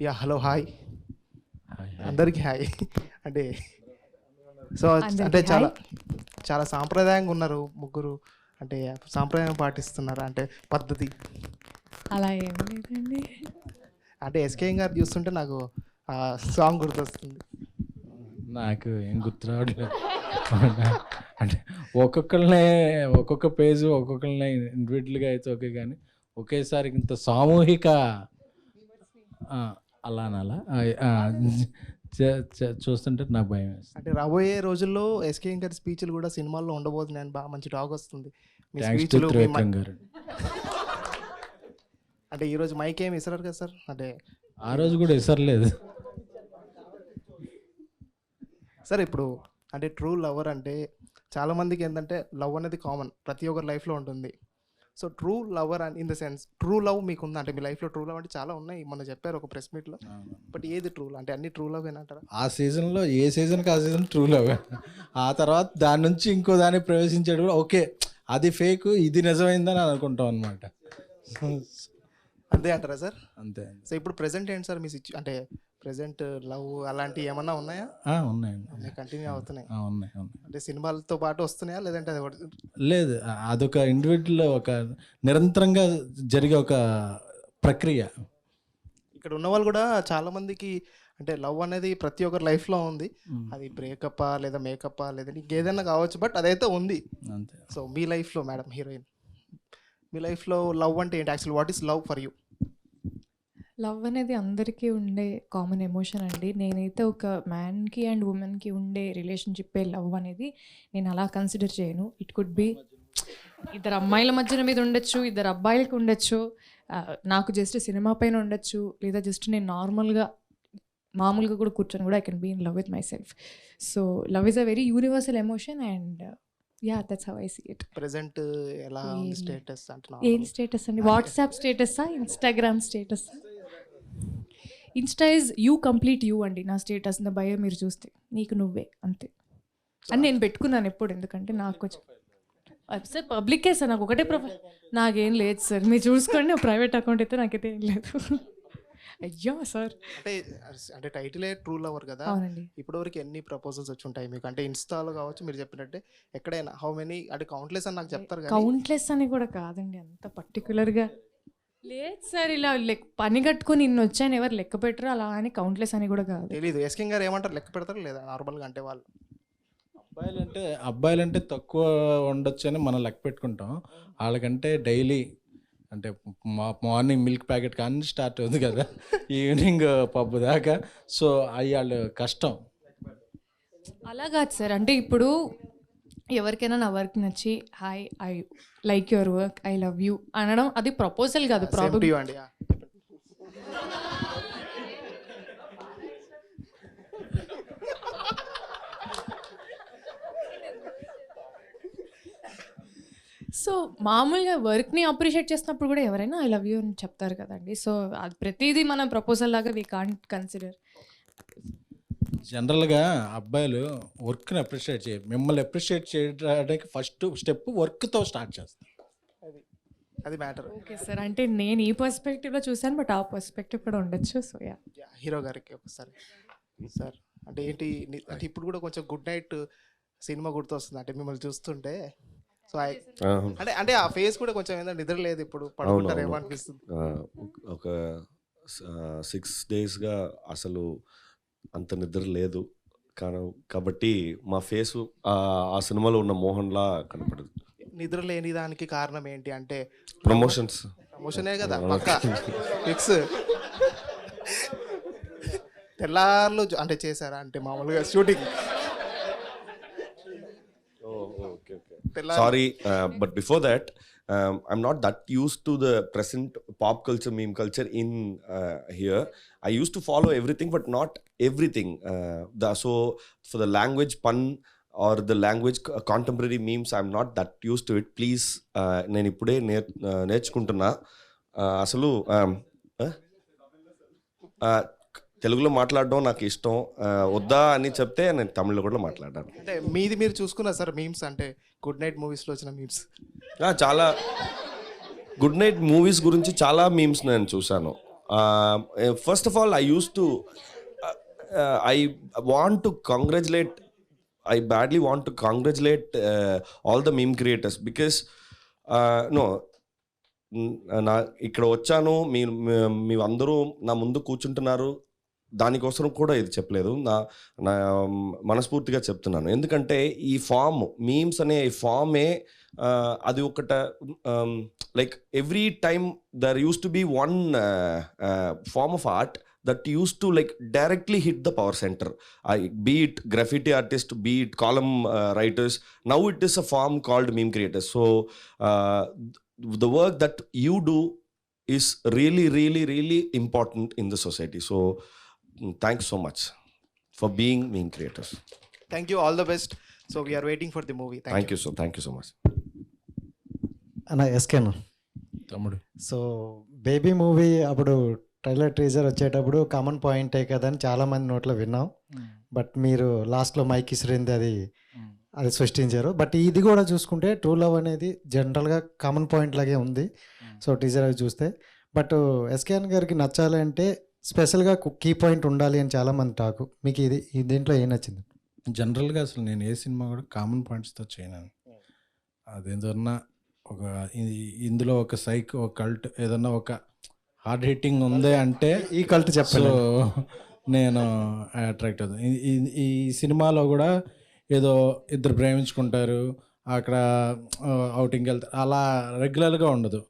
Hello hi hi hi. అందరికీ hi. అంటే so అంటే అందరికీ చాలా హాయ్. చాలా సాంప్రదాయంగా ఉన్నారు ముగ్గురు. అంటే సాంప్రదాయం పాటిస్తున్నారు అంటే పద్ధతి. అలా ఏం లేదండి. అంటే ఎస్కే గారు చూస్తుంటే నాకు ఆ సాంగ్ గుర్తొస్తుంది. నాకు ఏం గుర్తు రావట్లేదు. అంటే ఒక్కొక్క పేజ్ ఒక్కొక్కరినే ఇండివిజువల్గా అయితే ఓకే, కానీ ఒకేసారి ఇంత సామూహిక ఆ, అలా అనాలా చూస్తుంటే నాకు భయం వేస్తుంది. అంటే రాబోయే రోజుల్లో ఎస్కే గారి స్పీచ్లు కూడా సినిమాల్లో ఉండబోతున్నాయని బాగా మంచి టాక్ వస్తుంది. మీ థ్యాంక్స్ టు స్పీచ్లు త్రివిక్రమ్ గారు. అంటే ఈరోజు మైక్ ఏమి ఇస్తారు కదా సార్. అంటే ఆ రోజు కూడా ఇసరలేదు. సార్ ఇప్పుడు అంటే ట్రూ లవర్ అంటే చాలామందికి ఏంటంటే లవ్ అనేది కామన్, ప్రతి ఒక్కరి లైఫ్లో ఉంటుంది. So true lover and in the sense true love మీకు ఉందా? అంటే మీ లైఫ్లో ట్రూ లవ్ అంటే చాలా ఉన్నాయి, మొన్న చెప్పారు ఒక ప్రెస్ మీట్లో. బట్ ఏది ట్రూ అంటే అన్ని ట్రూ లవ్ ఏనంటారా? ఆ సీజన్లో ఏ సీజన్కి ఆ సీజన్ ట్రూ లవ్. ఆ తర్వాత దాని నుంచి ఇంకో దాన్ని ప్రవేశించాడు కూడా ఓకే, అది ఫేక్, ఇది నిజమైందని అనుకుంటాం అనమాట. అంతే అంటారా సార్? అంతే. సో ఇప్పుడు ప్రెసెంట్ ఏంటి సార్ మీ అంటే ప్రెసెంట్ లవ్ అలాంటివి ఏమన్నా ఉన్నాయా? ఉన్నాయండి. కంటిన్యూ అవుతున్నాయి ఉన్నాయి. అంటే సినిమాలతో పాటు వస్తున్నాయా లేదంటే అది ఒకటి? లేదు, అదొక ఇండివిజువల్, ఒక నిరంతరంగా జరిగే ఒక ప్రక్రియ. ఇక్కడ ఉన్న వాళ్ళు కూడా చాలా మందికి అంటే లవ్ అనేది ప్రతి ఒక్కరి లైఫ్లో ఉంది. అది బ్రేకప్పా లేదా మేకప్పా లేదా ఇంకేదైనా కావచ్చు, బట్ అదైతే ఉంది. అంతే. సో మీ లైఫ్లో మేడం హీరోయిన్, మీ లైఫ్లో లవ్ అంటే ఏంటి? Actual what is love for you? Love అనేది అందరికీ ఉండే కామన్ ఎమోషన్ అండి. నేనైతే ఒక మ్యాన్కి అండ్ ఉమెన్కి ఉండే రిలేషన్షిప్పే లవ్ అనేది నేను అలా కన్సిడర్ చేయను. ఇట్ కుడ్ బి ఇద్దరు అమ్మాయిల మధ్యన మీద ఉండొచ్చు, ఇద్దరు అబ్బాయిలకి ఉండొచ్చు, నాకు జస్ట్ సినిమా పైన ఉండొచ్చు, లేదా జస్ట్ నేను మామూలుగా కూడా కూర్చొని కూడా I can be in love with myself. So love is a very universal emotion and that's how I see it. Present ఎలా ఉంది స్టేటస్ అంటే? ఏం స్టేటస్ అండి? వాట్సాప్ స్టేటసా, Instagram status? Insta is you complete you అండి. నా status నా bio మీరు చూస్తే నీకు నువ్వే అంతే అని నేను పెట్టుకున్నాను ఎప్పుడు. ఎందుకంటే నాకు కొంచెం సార్ పబ్లికే సార్, నాకు ఒకటే ప్రొఫైల్, నాకేం లేదు సార్, మీరు చూసుకోండి. ప్రైవేట్ అకౌంట్ అయితే నాకైతే ఏం లేదు. అయ్యో సార్. అంటే అంటే టైటిలే ట్రూ లవర్ కదా. అవునండి. ఇప్పటివరకు ఎన్ని ప్రపోజల్స్ వచ్చి ఉంటాయి మీకు? అంటే ఇన్స్టాలో కావచ్చు, మీరు చెప్పినట్టే ఎక్కడైనా హౌ మెనీ అంటే కౌంట్లెస్ అని నాకు చెప్తారు కదా. కౌంట్లెస్ అని కూడా కాదండి, అంత పర్టికులర్గా లేదు సార్. ఇలా పని కట్టుకొని ఇన్ని వచ్చాయని ఎవరు లెక్క పెట్టరు, అలా అని కౌంట్లెస్ అని కూడా కాదు. తెలీదు ఎస్కే గారు ఏమంటారు, లెక్క పెడతారు లేదా నార్మల్గా? అంటే వాళ్ళు అబ్బాయిలంటే తక్కువ ఉండొచ్చు అని మనం లెక్క పెట్టుకుంటాం. వాళ్ళకంటే డైలీ అంటే మార్నింగ్ మిల్క్ ప్యాకెట్ కానీ స్టార్ట్ అవుతుంది కదా, ఈవినింగ్ పబ్బు దాకా. సో అవి వాళ్ళు కష్టం. అలా కాదు సార్. అంటే ఇప్పుడు ఎవరికైనా నా వర్క్ నచ్చి hi I like your work, I love you అనడం అది ప్రపోజల్ కాదు. Same to ప్రాబ్లమ్ you అండి. సో మామూలుగా వర్క్ని అప్రిషియేట్ చేసినప్పుడు కూడా ఎవరైనా ఐ లవ్ యూ అని చెప్తారు కదండి. సో అది ప్రతిదీ మనం ప్రపోజల్ లాగా వీ కాంట్ కన్సిడర్. జనరల్గా అబ్బాయిలు వర్క్ని అప్రిషియేట్ చేయ, మిమ్మల్ని అప్రిషియేట్ చేయడానికి ఫస్ట్ స్టెప్ వర్క్తో స్టార్ట్ చేస్తారు. అది మ్యాటర్. ఓకే సార్, అంటే నేను ఈ పర్స్పెక్టివ్లో చూసాను, బట్ ఆ పర్స్పెక్టివ్ కూడా ఉండొచ్చు. సో హీరో గారికి ఒకసారి సార్ అంటే ఏంటి అంటే ఇప్పుడు కూడా కొంచెం గుడ్ నైట్ సినిమా గుర్తొస్తుంది అంటే మిమ్మల్ని చూస్తుంటే. సో అంటే అంటే ఆ ఫేస్ కూడా కొంచెం ఏంటంటే నిద్ర లేదు, ఇప్పుడు పడుకుంటారు ఏమో అనిపిస్తుంది. ఒక 6 daysగా అసలు అంత నిద్ర లేదు కాబట్టి మా ఫేసు ఆ సినిమాలో ఉన్న మోహన్లా కనపడదు. నిద్ర లేని దానికి కారణం ఏంటి అంటే ప్రమోషనే కదా పక్క ఫిక్స్. తెల్లార్లు అంటే చేశారా అంటే మామూలుగా shooting? Sorry, but before that, I'm not that used to the present pop culture, meme culture in here. I used to follow everything, but not everything. So for the language pun or the language contemporary memes, I'm not that used to it. Please, నేను ఇప్పుడే నేర్చుకుంటున్నా. అసలు తెలుగులో మాట్లాడడం నాకు ఇష్టం. వద్దా అని చెప్తే నేను తమిళ్లో కూడా మాట్లాడాను. అంటే మీది మీరు చూసుకున్నారు సార్ మీమ్స్? అంటే గుడ్ నైట్ మూవీస్లో వచ్చిన మీమ్స్ చాలా గుడ్ నైట్ మూవీస్ గురించి చాలా మీమ్స్ నేను చూశాను. First of all, I want to congratulate. I badly want to congratulate all the meme creators because no. నా ఇక్కడ వచ్చాను, మీరు అందరూ నా ముందు కూర్చుంటున్నారు, దానికోసం కూడా ఇది చెప్పలేదు, నా మనస్ఫూర్తిగా చెప్తున్నాను. ఎందుకంటే ఈ ఫామ్ మీమ్స్ అనే ఫామే అది ఒకట like every time there used to be one form of art that used to like directly hit the power center, be it graffiti artist, be it column writers. Now it is a form called meme creators. So the work that you do is really, really, really important in the society. So thanks so much for being meme creators. Thank you, all the best. So we are waiting for the movie. Thank you so much. అన్న ఎస్కేనా తమ్ముడు. So baby movie అప్పుడు trailer teaser వచ్చేటప్పుడు common పాయింటే కదా అని చాలామంది నోట్లో విన్నాం. బట్ మీరు లాస్ట్లో మైక్ ఇసిరింది అది సృష్టించారు. బట్ ఇది కూడా చూసుకుంటే ట్రూ లవ్ అనేది జనరల్గా కామన్ పాయింట్ లాగే ఉంది. సో టీజర్ అవి చూస్తే బట్ ఎస్కేఎన్ గారికి నచ్చాలి అంటే స్పెషల్గా కీ పాయింట్ ఉండాలి అని చాలామంది టాకు. మీకు ఈ దీంట్లో ఏం నచ్చింది? జనరల్గా అసలు నేను ఏ సినిమా కూడా కామన్ పాయింట్స్తో చేయను. అదేదన్నా ఒక ఇందులో ఒక సైకో, ఒక కల్ట్, ఏదన్నా ఒక హార్డ్ హిట్టింగ్ ఉంది అంటే ఈ కల్ట్ చెప్పాలి. సో నేను అట్రాక్ట్ అవుతాను. ఈ సినిమాలో కూడా ఏదో ఇద్దరు ప్రేమించుకుంటారు, అక్కడ అవుటింగ్కి వెళ్తారు, అలా రెగ్యులర్గా ఉండదు.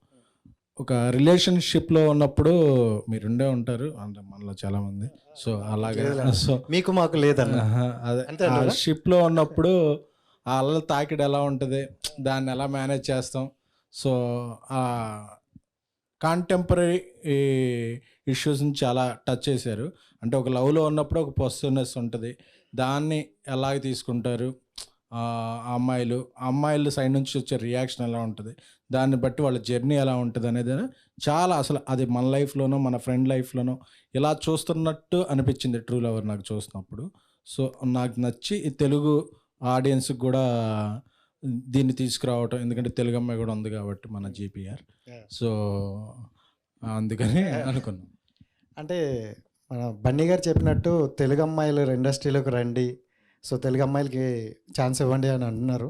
ఒక రిలేషన్షిప్లో ఉన్నప్పుడు మీరుండే ఉంటారు అంటే మనలో చాలామంది. సో అలాగే సో మీకు మాకు లేదన్న అదే షిప్లో ఉన్నప్పుడు ఆ అల్ల తాకిడి ఎలా ఉంటుంది, దాన్ని ఎలా మేనేజ్ చేస్తాం. సో కాంటెంపరీ ఇష్యూస్ని చాలా టచ్ చేశారు. అంటే ఒక లవ్లో ఉన్నప్పుడు ఒక పొసిటివ్నెస్ ఉంటుంది, దాన్ని ఎలాగ తీసుకుంటారు అమ్మాయిలు సైడ్ నుంచి వచ్చే రియాక్షన్ ఎలా ఉంటుంది, దాన్ని బట్టి వాళ్ళ జర్నీ ఎలా ఉంటుంది అనేది చాలా అసలు అది మన లైఫ్లోనో మన ఫ్రెండ్ లైఫ్లోనో ఇలా చూస్తున్నట్టు అనిపించింది ట్రూ లవర్ నాకు చూస్తున్నప్పుడు. సో నాకు నచ్చి ఈ తెలుగు ఆడియన్స్కి కూడా దీన్ని తీసుకురావటం, ఎందుకంటే తెలుగు అమ్మాయి కూడా ఉంది కాబట్టి మన జీపీఆర్. సో అందుకని అనుకున్నాం. అంటే మన బన్నీ గారు చెప్పినట్టు తెలుగు అమ్మాయిలు ఇండస్ట్రీలోకి రండి, సో తెలుగు అమ్మాయిలకి ఛాన్స్ ఇవ్వండి అని అంటున్నారు.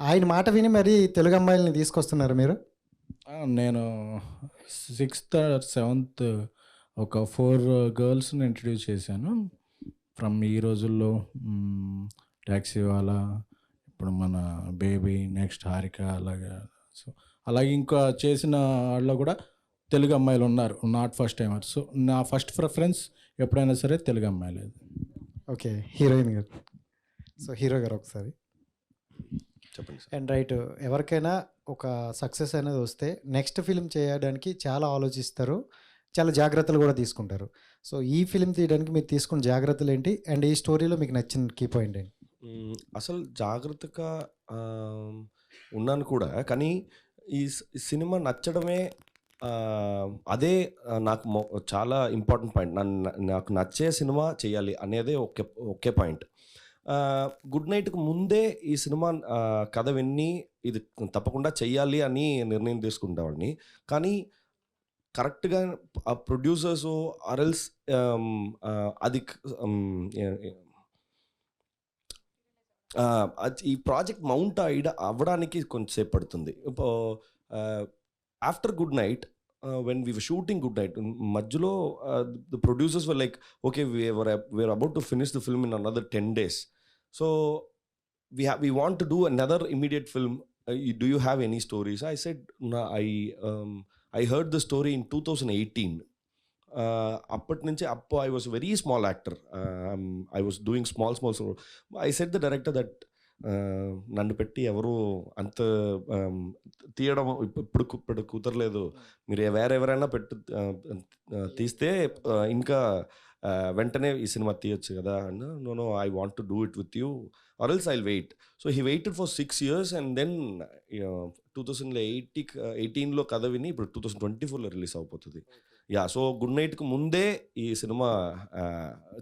ఆయన మాట విని మరి తెలుగు అమ్మాయిలని తీసుకొస్తున్నారు మీరు? నేను 6th or 7th ఒక 4 గర్ల్స్ని ఇంట్రడ్యూస్ చేశాను ఫ్రమ్ ఈ రోజుల్లో. ట్యాక్సీ వాళ్ళ, ఇప్పుడు మన బేబీ, నెక్స్ట్ హారిక, అలాగే ఇంకా చేసిన వాళ్ళు కూడా తెలుగు అమ్మాయిలు ఉన్నారు, నాట్ ఫస్ట్ టైమర్. సో నా ఫస్ట్ ప్రిఫరెన్స్ ఎప్పుడైనా సరే తెలుగు అమ్మాయిలు. ఓకే, హీరోయిన్ గారు. సో హీరో గారు ఒకసారి చెప్పండి. అండ్ రైట్, ఎవరికైనా ఒక సక్సెస్ అనేది వస్తే నెక్స్ట్ ఫిలిం చేయడానికి చాలా ఆలోచిస్తారు, చాలా జాగ్రత్తలు కూడా తీసుకుంటారు. సో ఈ ఫిలిం తీయడానికి మీరు తీసుకున్న జాగ్రత్తలు ఏంటి, అండ్ ఈ స్టోరీలో మీకు నచ్చిన కీ పాయింట్ ఏంటి? అసలు జాగ్రత్తగా ఉన్నాను కూడా, కానీ ఈ సినిమా నచ్చడమే అదే నాకు చాలా ఇంపార్టెంట్ పాయింట్. నాకు నచ్చే సినిమా చేయాలి అనేది ఒకే పాయింట్. గుడ్ నైట్కి ముందే ఈ సినిమా కథ విన్ని ఇది తప్పకుండా చెయ్యాలి అని నిర్ణయం తీసుకుంటావాడిని. కానీ కరెక్ట్గా ఆ ప్రొడ్యూసర్స్ ఆర్ఎల్స్ అది ఈ ప్రాజెక్ట్ మౌంట్ అవ్వడానికి కొంచెంసేపు పడుతుంది. ఇప్పుడు after Good Night, when we were shooting Good Night, మధ్యలో the producers were like, okay, we're about to finish the film in another 10 days. సో we want to do another immediate film. Do you have any stories? I said, no, I heard the story in 2018. అప్పటి నుంచి I was a very small actor. I was doing small. I said the director that నన్ను పెట్టి ఎవరు అంత తీయడం ఇప్పుడు కుదరలేదు, మీరు ఎవరైనా తీస్తే ఇంకా వెంటనే ఈ సినిమా తీయొచ్చు కదా. No, I want to do it with you or else I'll wait. So he waited for 6 years and then 2018లో కథ విని ఇప్పుడు 2024లో రిలీజ్ అయిపోతుంది. యా, సో గుడ్ నైట్కి ముందే ఈ సినిమా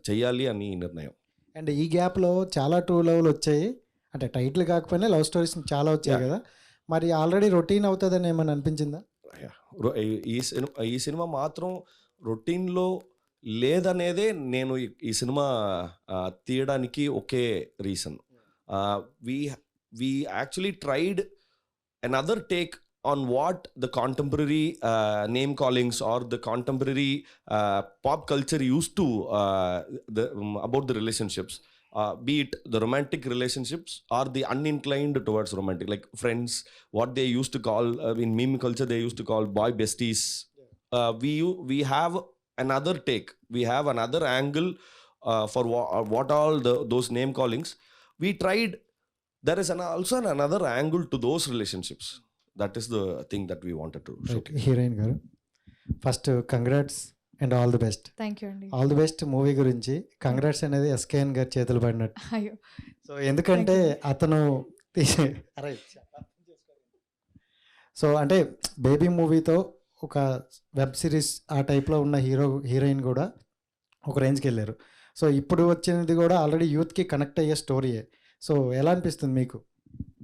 చెయ్యాలి అని నిర్ణయం. అండ్ ఈ గ్యాప్లో చాలా ట్రూ లవ్లు వచ్చాయి, అంటే టైటిల్ కాకపోయినా లవ్ స్టోరీస్ చాలా వచ్చాయి కదా, మరి ఆల్రెడీ రొటీన్ అవుతుందని ఏమని అనిపించిందా? ఈ సినిమా మాత్రం రొటీన్లో లేదనేదే నేను ఈ సినిమా తీయడానికి ఒకే reason. We actually tried another take on what the contemporary name callings or the contemporary pop culture used to about the relationships, be it the romantic relationships or the uninclined towards romantic, like friends, what they used to call in meme culture they used to call boy besties. We have another take, we have another angle for what all those name callings we tried. There is also another angle to those relationships. That is the thing that we wanted to show. Heroine గారు, first congrats and all the best. Thank you అండి. All the best movie గురించి. Congrats అనేది ఎస్కేఎన్ గారి చేతులు పడినట్టు. అయ్యో, so ఎందుకంటే అతను సో అంటే బేబీ మూవీతో ఒక వెబ్ సిరీస్ ఆ టైప్లో ఉన్న హీరోయిన్ కూడా ఒక రేంజ్కి వెళ్ళారు. సో ఇప్పుడు వచ్చినది కూడా ఆల్రెడీ యూత్కి కనెక్ట్ అయ్యే స్టోరీయే. సో ఎలా అనిపిస్తుంది మీకు?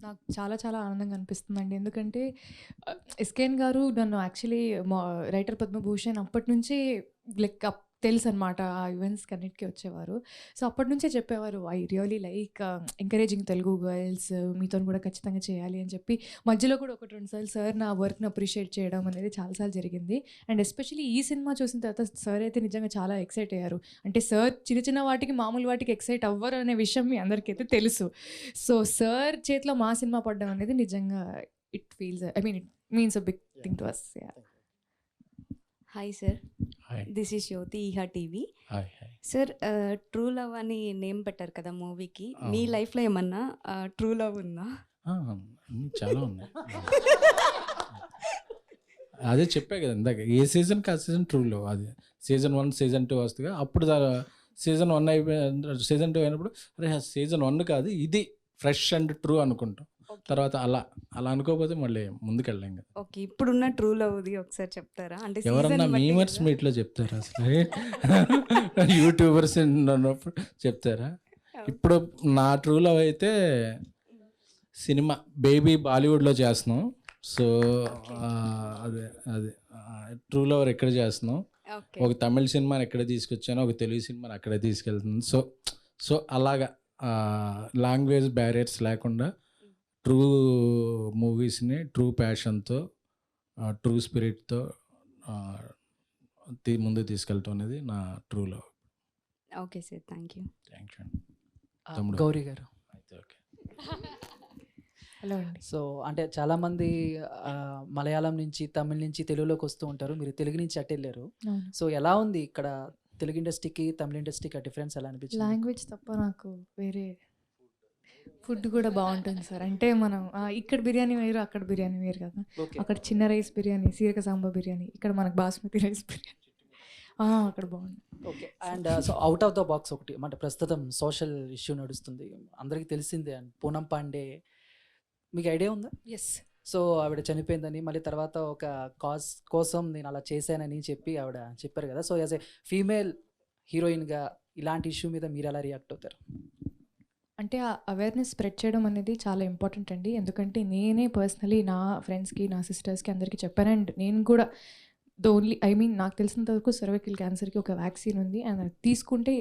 నాకు చాలా చాలా ఆనందంగా అనిపిస్తుందండి. ఎందుకంటే ఎస్కేఎన్ గారు నన్ను యాక్చువల్లీ రైటర్ పద్మభూషణ్ అప్పటి నుంచి లైక్ తెలుసు అనమాట. ఆ ఈవెంట్స్కి అన్నిటికీ వచ్చేవారు. సో అప్పటి నుంచే చెప్పేవారు, I really like encouraging Telugu girls, మీతో కూడా ఖచ్చితంగా చేయాలి అని చెప్పి. మధ్యలో కూడా 1-2 సార్లు సార్ నా వర్క్ని అప్రిషియేట్ చేయడం అనేది చాలాసార్లు జరిగింది. అండ్ ఎస్పెషల్లీ ఈ సినిమా చూసిన తర్వాత సార్ అయితే నిజంగా చాలా ఎక్సైట్ అయ్యారు. అంటే సార్ చిన్న చిన్న వాటికి మామూలు వాటికి ఎక్సైట్ అవ్వరు అనే విషయం మీ అందరికైతే తెలుసు. సో సార్ చేతిలో మా సినిమా పడడం అనేది నిజంగా it means a big thing to us. Hi sir, hi this is Jyothi, ఈహా TV. Hi hi. Sir, true love అని నేమ్ పెట్టారు కదా మూవీకి. మీ లైఫ్లో ఏమన్నా ట్రూ లవ్ ఉందా? చాలా ఉన్నాయి. అదే చెప్పా కదా ఇందాక, ఏ సీజన్కి ఆ సీజన్ ట్రూలో. అది సీజన్ 1 సీజన్ 2 వస్తుంది. అప్పుడు సీజన్ 1 అయిపోయి సీజన్ 2 అయినప్పుడు అరే సీజన్ 1 కాదు ఇది ఫ్రెష్ అండ్ ట్రూ అనుకుంటాం. తర్వాత అలా అనుకోకపోతే మళ్ళీ ముందుకెళ్ళాం కదా. ఓకే, ఇప్పుడున్న ట్రూ లవ్ది ఒకసారి చెప్తారా? అంటే ఎవరన్నా మీమర్స్ మీట్లో చెప్తారా అసలు? యూట్యూబర్స్ ఉన్నప్పుడు చెప్తారా? ఇప్పుడు నా ట్రూ లవ్ అయితే సినిమా బేబీ బాలీవుడ్లో చేస్తున్నాం. సో అదే ట్రూ లవర్ ఎక్కడ చేస్తున్నాం. ఒక తమిళ సినిమాని ఎక్కడ తీసుకొచ్చాను, ఒక తెలుగు సినిమాని అక్కడే తీసుకెళ్తుంది. సో అలాగా లాంగ్వేజ్ బ్యారియర్స్ లేకుండా ట్రూ మూవీస్ని ట్రూ ప్యాషన్తో ట్రూ స్పిరిట్తో ముందుకు తీసుకెళ్తాం అనేది నా true love. Okay sir, thank you. Thank you అండి. తమ్ముడు. గౌరీ గారు, అయితే ఓకే. హలో అండి. సో అంటే చాలామంది మలయాళం నుంచి తమిళ నుంచి తెలుగులోకి వస్తూ ఉంటారు. మీరు తెలుగు నుంచి అటు వెళ్ళారు. సో ఎలా ఉంది ఇక్కడ తెలుగు ఇండస్ట్రీకి తమిళ ఇండస్ట్రీకి ఆ డిఫరెన్స్ ఎలా అనిపించింది? లాంగ్వేజ్ తప్ప నాకు వేరే ఫుడ్ కూడా బాగుంటుంది సార్. అంటే మనం ఇక్కడ బిర్యానీ వేరు, అక్కడ బిర్యానీ వేరు కదా. అక్కడ చిన్న రైస్ బిర్యానీ, సీరక సాంబార్ బిర్యానీ, ఇక్కడ మనకు బాస్మతి రైస్ బిర్యానీ అక్కడ బాగుంది. Okay. And so out of the box ఒకటి, అంటే ప్రస్తుతం సోషల్ ఇష్యూ నడుస్తుంది, అందరికీ తెలిసిందే. అండ్ పూనం పాండే, మీకు ఐడియా ఉందా? ఎస్. సో ఆవిడ చనిపోయిందని, మళ్ళీ తర్వాత ఒక కాజ్ కోసం నేను అలా చేశానని చెప్పి ఆవిడ చెప్పారు కదా. సో యాజ్ ఏ ఫీమేల్ హీరోయిన్గా ఇలాంటి ఇష్యూ మీద మీరు ఎలా రియాక్ట్ అవుతారు? అంటే ఆ అవేర్నెస్ స్ప్రెడ్ చేయడం అనేది చాలా ఇంపార్టెంట్ అండి. ఎందుకంటే నేనే పర్సనలీ నా ఫ్రెండ్స్కి, నా సిస్టర్స్కి అందరికీ చెప్పాను. అండ్ నేను కూడా నాకు తెలిసినంత వరకు సర్వైకల్ క్యాన్సర్కి ఒక వ్యాక్సిన్ ఉంది. అండ్ అది తీసుకుంటే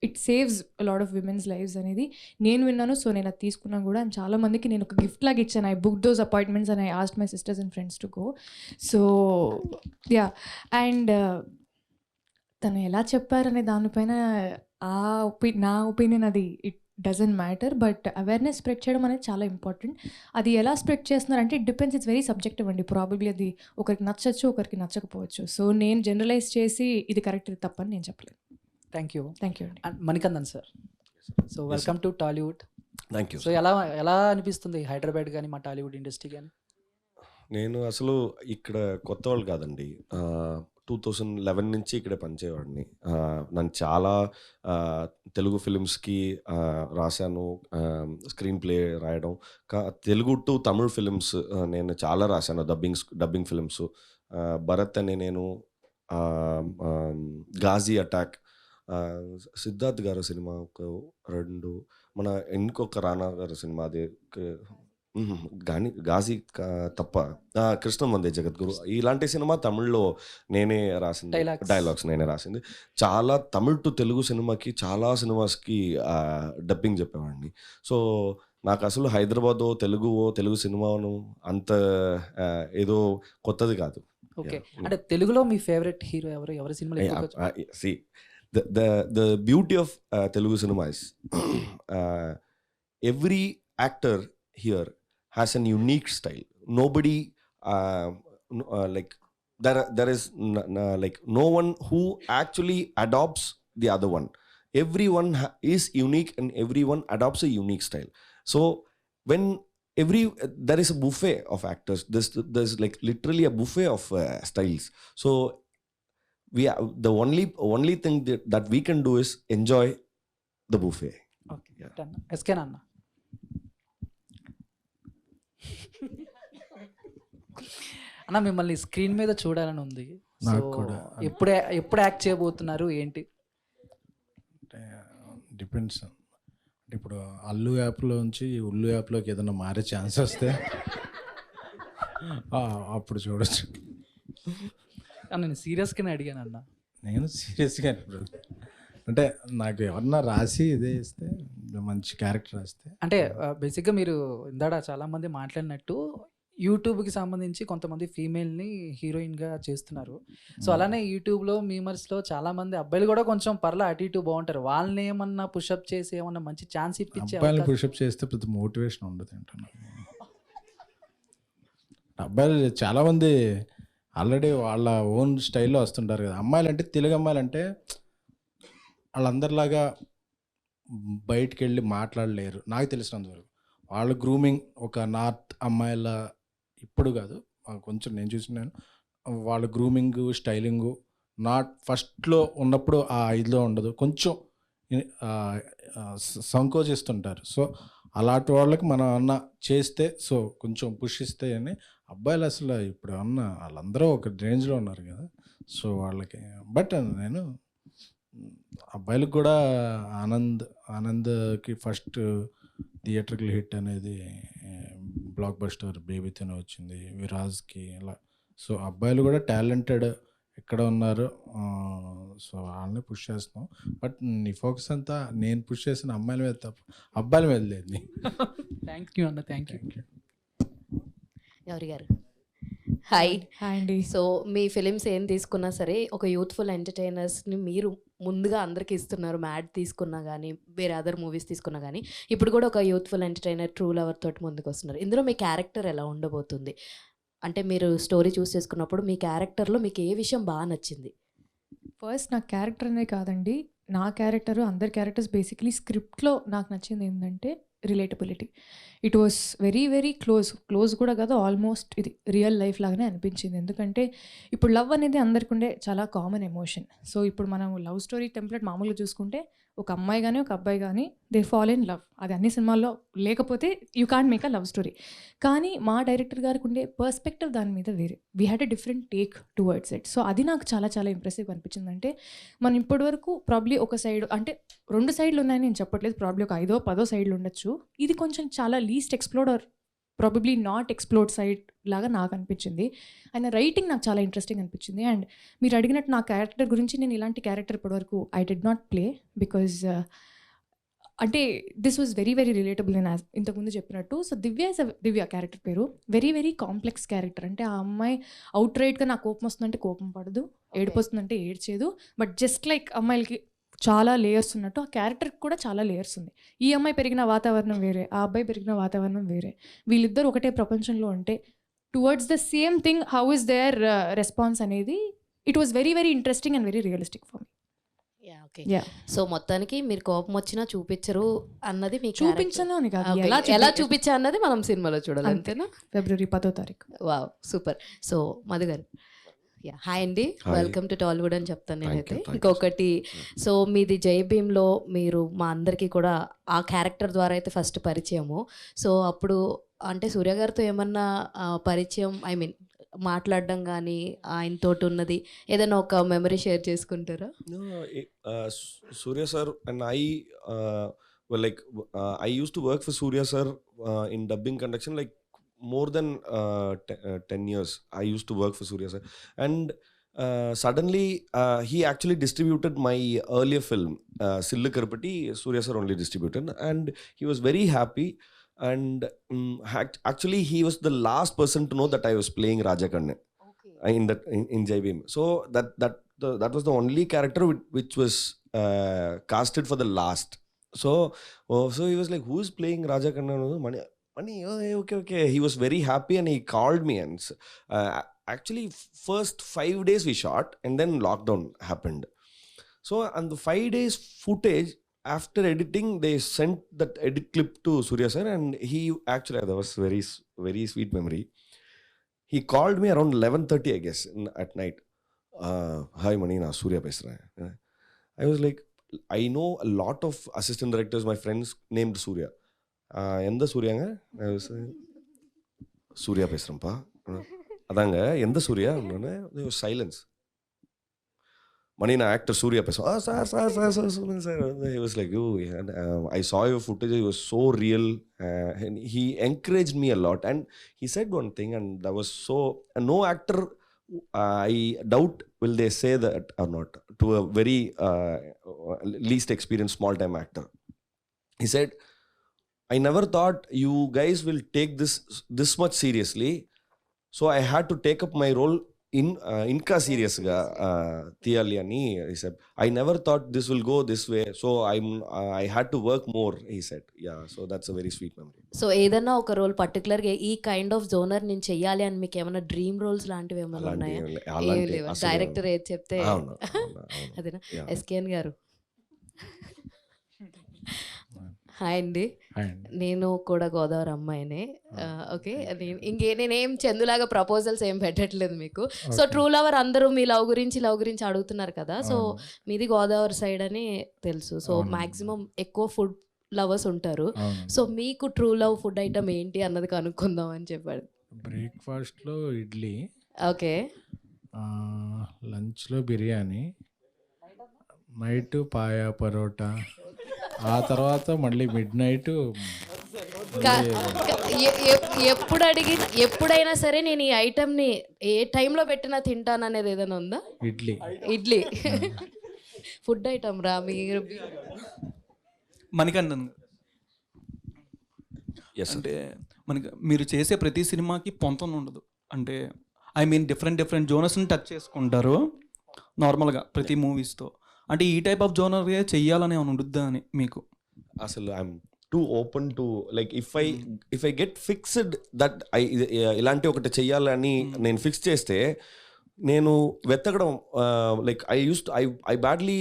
it saves lot of women's lives అనేది నేను విన్నాను. సో నేను అది తీసుకున్నాను కూడా. అండ్ చాలా మందికి నేను ఒక గిఫ్ట్ లాగా ఇచ్చాను. I book those appointments and I asked my sisters and friends to go. So yeah, and తను ఎలా చెప్పారనే దానిపైన నా ఒపీనియన్ అది it doesn't matter. But awareness spread చేయడం అనేది చాలా ఇంపార్టెంట్. అది ఎలా స్ప్రెడ్ చేస్తున్నారంటే it depends, it's very subjective అండి. ప్రాబబ్లీ అది ఒకరికి నచ్చచ్చు, ఒకరికి నచ్చకపోవచ్చు. సో నేను జనరలైజ్ చేసి ఇది కరెక్ట్, ఇది తప్పని నేను చెప్పలేదు. Thank you. థ్యాంక్ యూ అండి. And Manikandan sir, so welcome to Tollywood. Thank you. So ఎలా అనిపిస్తుంది హైదరాబాద్ కానీ మా టాలీవుడ్ ఇండస్ట్రీ కానీ? నేను అసలు ఇక్కడ కొత్త వాళ్ళు కాదండి. 2011 నుంచి ఇక్కడే పనిచేయవాడిని. నన్ను చాలా తెలుగు ఫిలిమ్స్కి రాశాను, స్క్రీన్ ప్లే రాయడం. తెలుగు టు తమిళ్ ఫిలిమ్స్ నేను చాలా రాశాను, డబ్బింగ్ ఫిలిమ్స్. భరత్ అని నేను, గాజీ అటాక్, సిద్ధార్థ్ గారు సినిమా 2, మన ఇంకొక రానా గారు సినిమా, అది గాని గాజీ తప్ప కృష్ణం వందే జగద్గురు ఇలాంటి సినిమా తమిళ్లో నేనే రాసింది, Dialogues. డైలాగ్స్ నేనే రాసింది. చాలా తమిళ్ టు తెలుగు సినిమాకి చాలా సినిమాస్కి డబ్బింగ్ చెప్పేవాడిని. సో నాకు అసలు హైదరాబాదో తెలుగు సినిమాను అంత ఏదో కొత్తది కాదు. ఓకే. Yeah. అంటే తెలుగులో మీ ఫేవరెట్ హీరో ఎవరు? ఎవరి సినిమాలు ఎక్కువగా See, the beauty of Telugu cinema is every actor here has an unique style. Nobody like there is like no one who actually adopts the other one. Everyone is unique and everyone adopts a unique style. So when there is a buffet of actors, there's like literally a buffet of styles. So the only thing that we can do is enjoy the buffet. Okay. Yeah. Done. ఎస్కేనా అన్న? అన్న మిమ్మల్ని screen మీద చూడాలని ఉంది. నాకు So, కూడా. ఎప్పుడు యాక్ట్ చేయబోతున్నారు ఏంటి? డిపెండ్స్. ఇప్పుడు అల్లు యాప్లో నుంచి ఉల్లు యాప్లోకి ఏదైనా మారే ఛాన్స్ వస్తే అప్పుడు చూడొచ్చు. అన్న నేను సీరియస్గానే అడిగాను అన్న. నేను సీరియస్గా ఇప్పుడు అంటే నాకు ఎవరన్నా రాసి ఇదే ఇస్తే మంచి క్యారెక్టర్ రాస్తే అంటే బేసిక్గా మీరు ఇందాడ చాలామంది మాట్లాడినట్టు యూట్యూబ్కి సంబంధించి కొంతమంది ఫీమేల్ని హీరోయిన్గా చేస్తున్నారు. సో అలానే యూట్యూబ్లో మీమర్స్లో చాలామంది అబ్బాయిలు కూడా కొంచెం పర్లా అటు ఇటు బాగుంటారు. వాళ్ళని ఏమన్నా పుషప్ చేసి ఏమన్నా మంచి ఛాన్స్ ఇప్పించే అబ్బాయిలు పుషప్ చేస్తే పెద్ద మోటివేషన్ ఉండదు అంటున్నాను. అబ్బాయిలు చాలామంది ఆల్రెడీ వాళ్ళ ఓన్ స్టైల్లో వస్తుంటారు కదా. అమ్మాయిలు అంటే తెలుగు అమ్మాయిలు అంటే వాళ్ళందరిలాగా బయటికి వెళ్ళి మాట్లాడలేరు నాకు తెలిసినంతవరకు. వాళ్ళ గ్రూమింగ్ ఒక నార్త్ అమ్మాయిల ఇప్పుడు కాదు కొంచెం నేను చూసినాను. వాళ్ళ గ్రూమింగ్ స్టైలింగు నాట్ ఫస్ట్లో ఉన్నప్పుడు ఆ ఇదిలో ఉండదు, కొంచెం సంకోచిస్తుంటారు. సో అలాంటి వాళ్ళకి మనం అన్న చేస్తే సో కొంచెం పుష్ ఇస్తే అని అబ్బాయిలు అసలు ఇప్పుడు అన్న వాళ్ళందరూ ఒక రేంజ్లో ఉన్నారు కదా. సో వాళ్ళకి బట్ నేను అబ్బాయిలకు కూడా ఆనంద్కి ఫస్ట్ థియేటర్కి హిట్ అనేది బ్లాక్ బస్టర్ బేబీతోనే వచ్చింది, విరాజ్కి ఇలా. సో అబ్బాయిలు కూడా టాలెంటెడ్ ఎక్కడ ఉన్నారు. సో వాళ్ళని పుష్ చేస్తున్నాం. బట్ నీ ఫోకస్ అంతా నేను పుష్ చేసిన అమ్మాయిల మీద తప్ప అబ్బాయిల మీద లేదు. థ్యాంక్ యూ అన్న. Thank you. గౌరీ గారు హాయ్. హాయ్ అండి. సో మీ ఫిలిమ్స్ ఏం తీసుకున్నా సరే ఒక యూత్ఫుల్ ఎంటర్టైనర్స్ని మీరు ముందుగా అందరికీ ఇస్తున్నారు. మ్యాడ్ తీసుకున్నా కానీ వేరే అదర్ మూవీస్ తీసుకున్నా కానీ ఇప్పుడు కూడా ఒక యూత్ఫుల్ ఎంటర్టైనర్ ట్రూ లవర్ తోటి ముందుకు వస్తున్నారు. ఇందులో మీ క్యారెక్టర్ ఎలా ఉండబోతుంది? అంటే మీరు స్టోరీ చూస్ చేసుకున్నప్పుడు మీ క్యారెక్టర్లో మీకు ఏ విషయం బాగా నచ్చింది? ఫస్ట్ నా క్యారెక్టర్ అనే కాదండి, నా క్యారెక్టర్ అందరి క్యారెక్టర్స్ బేసిక్లీ స్క్రిప్ట్లో నాకు నచ్చింది ఏంటంటే relatability. It was very very close కూడా కదా, ఆల్మోస్ట్ ఇది రియల్ లైఫ్ లాగానే అనిపించింది. ఎందుకంటే ఇప్పుడు లవ్ అనేది అందరికి ఉండే చాలా కామన్ ఎమోషన్. సో ఇప్పుడు మనం లవ్ స్టోరీ టెంప్లెట్ మామూలుగా చూసుకుంటే ఒక అమ్మాయి కానీ ఒక అబ్బాయి కానీ దే ఫాల్ ఇన్ లవ్. అది అన్ని సినిమాల్లో లేకపోతే you can't make a love story. కానీ మా డైరెక్టర్ గారికి ఉండే పర్స్పెక్టివ్ దాని మీద వేరే. We had a different take towards it. So అది నాకు చాలా చాలా ఇంప్రెసివ్ అనిపించింది. అంటే మనం ఇప్పటివరకు ప్రాబ్లీ ఒక సైడ్ అంటే 2 సైడ్లు ఉన్నాయని నేను చెప్పట్లేదు, ప్రాబ్లీ ఒక 5-10 సైడ్లు ఉండొచ్చు. ఇది కొంచెం చాలా least explored or probably not explored side లాగా నాకు అనిపించింది. ఆయన రైటింగ్ నాకు చాలా ఇంట్రెస్టింగ్ అనిపించింది. అండ్ మీరు అడిగినట్టు నా క్యారెక్టర్ గురించి, నేను ఇలాంటి క్యారెక్టర్ ఇప్పటివరకు I did not play because అంటే this was very very relatable. నేను ఇంతకుముందు చెప్పినట్టు. సో దివ్య క్యారెక్టర్ పేరు వెరీ వెరీ కాంప్లెక్స్ క్యారెక్టర్. అంటే ఆ అమ్మాయి అవుట్ రైట్గా నాకు కోపం వస్తుందంటే కోపం పడదు, ఏడుపు వస్తుందంటే ఏడ్చేదు. బట్ జస్ట్ లైక్ అమ్మాయిలకి చాలా లేయర్స్ ఉన్నట్టు ఆ క్యారెక్టర్కి కూడా చాలా లేయర్స్ ఉంది. ఈ అమ్మాయి పెరిగిన వాతావరణం వేరే, ఆ అబ్బాయి పెరిగిన వాతావరణం వేరే. వీళ్ళిద్దరు ఒకటే ప్రపంచంలో ఉంటే towards the same thing how is their response అనేది it was very very interesting and very realistic for me. Okay. So మొత్తానికి మీరు కోపం వచ్చినా చూపించరు అన్నది మీకు చూపించను అని కాదు, ఎలా చూపించా అన్నది మనం సినిమాలో చూడాలి, అంతేనా? ఫిబ్రవరి 10వ తారీఖు. Wow, super. సో మధు గారు హాయ్ అండి, వెల్కమ్ టు టాలీవుడ్ అని చెప్తాను నేనైతే. ఇంకొకటి, సో మీది జై భీమ్లో మీరు మా అందరికీ కూడా ఆ క్యారెక్టర్ ద్వారా అయితే ఫస్ట్ పరిచయము. సో అప్పుడు అంటే సూర్య గారితో ఏమన్నా పరిచయం, ఐ మీన్ మాట్లాడడం కానీ ఆయనతోటి ఉన్నది ఏదైనా ఒక మెమరీ షేర్ చేసుకుంటారా? Surya sir and I well, like I used to work for Surya sir in dubbing conduction, like more than 10 years I used to work for Surya sir. And suddenly he actually distributed my earlier film, Sillu Karupati. Surya sir only distributed, and he was very happy. And actually he was the last person to know that I was playing Raja Kanne in Jai Bhim. So that was the only character which was casted for the last. So he was like, who is playing Raja Kanne? Mani, oh, okay. He was very happy and he called me. And actually first 5 days we shot, and then lockdown happened. So on the 5 days footage, after editing, they sent that edit clip to Surya sir, and he actually, that was very, very sweet memory. He called me around 11:30, I guess, at night. Hi Mani, na Surya pesra. I was like, I know a lot of assistant directors, my friends named Surya. Endha Suryanga? I was Surya pesrampa. Adanga, endha Surya? There was silence. Mani, na actor Surya pesram. Sir. He was like, I saw your footage. It was so real. And he encouraged me a lot. And he said one thing, and that was so. No actor, I doubt, will they say that or not to a very least experienced small time actor. He said, I never thought you guys will take this much seriously. So I had to take up my role ఇంకా సీరియస్గా తీయాలి అని he said. I never thought this will go this way, so I had to work more, he said. Yeah, so that's a very sweet memory. So ఏదన్నా ఒక role పర్టికులర్గా ఈ kind of genre నేను చెయ్యాలి అని మీకు ఏమైనా డ్రీమ్ రోల్స్ లాంటివి ఏమైనా ఉన్నాయా? డైరెక్టర్ ఏది చెప్తే అదేనా? ఎస్కేఎన్ గారు. హాయ్ అండి, నేను కూడా గోదావరి అమ్మాయినే. ఓకే, నేనేం చందులాగా ప్రపోజల్స్ ఏం పెట్టట్లేదు మీకు. సో ట్రూ లవర్ అందరూ మీ లవ్ గురించి అడుగుతున్నారు కదా. సో మీది గోదావరి సైడ్ అని తెలుసు. సో మాక్సిమం ఎక్కువ ఫుడ్ లవర్స్ ఉంటారు. సో మీకు ట్రూ లవ్ ఫుడ్ ఐటమ్ ఏంటి అన్నది కనుక్కుందాం అని చెప్పాడు. బ్రేక్ఫాస్ట్లో ఇడ్లీ, ఓకే, లంచ్లో బిర్యానీ, నైట్ పాయా పరోటా, ఆ తర్వాత మళ్ళీ మిడ్ నైట్. ఎప్పుడైనా సరే నేను ఈ ఐటమ్ని ఏ టైంలో పెట్టినా తింటాను అనేది ఏదైనా ఉందా? ఇడ్లీ ఫుడ్ ఐటమ్ రా మీరు. మణికంఠన్ అంటే మనకి మీరు చేసే ప్రతి సినిమాకి పొంతన ఉండదు. అంటే ఐ మీన్ డిఫరెంట్ జోనర్స్ని టచ్ చేసుకుంటారు నార్మల్గా ప్రతి మూవీస్తో. అంటే ఈ టైప్ ఆఫ్ జోనర్ చెయ్యాలని ఏమైనా ఉండుద్దా అని మీకు? అసలు I'm too open to like if I get fixed that ఇలాంటి ఒకటి చెయ్యాలని నేను ఫిక్స్ చేస్తే నేను వెతకడం like I badly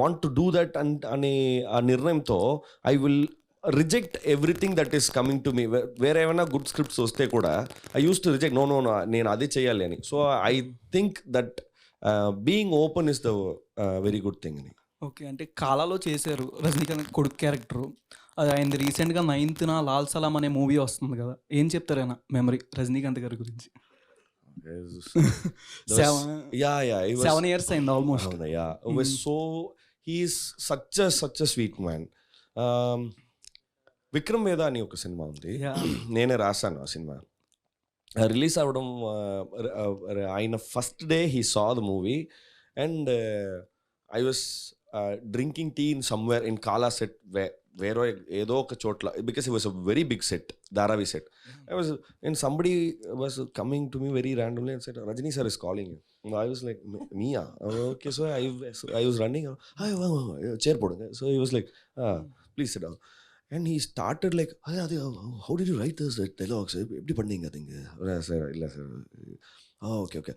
want to do that అనే ఆ నిర్ణయంతో I will reject everything that is coming to me. వేరే ఏమైనా గుడ్ స్క్రిప్ట్స్ వస్తే కూడా I use to reject. No నేను అదే చేయాలి అని. So I think that being open is the very good thing అని. ఓకే, అంటే కాలాలో చేశారు రజనీకాంత్ కొడుకు క్యారెక్టరు. అది ఆయన రీసెంట్గా 9th లాల్ సలాం అనే మూవీ వస్తుంది కదా, ఏం చెప్తారు ఆయన మెమరీ రజనీకాంత్ గారి గురించి? 7 years అయింది almost. So he's such a sweet man. Vikram Veda అని ఒక సినిమా ఉంది, నేనే రాశాను ఆ సినిమా. రిలీజ్ అవ్వడం ఆయన first day he saw the movie, and I was drinking tea in somewhere in Kaala set, వేరే ఏదో ఒక చోట్ల, because it was a very big set, Dharavi set. I was and somebody was coming to me very randomly and said, Rajini sir is calling you. I was like, Mia. Okay, so I was running. Chair put. So he was like, please sit down. And he started like, how did you write this dialogues? Eppadi panneenga thinga? Sir, illa sir. Oh, okay.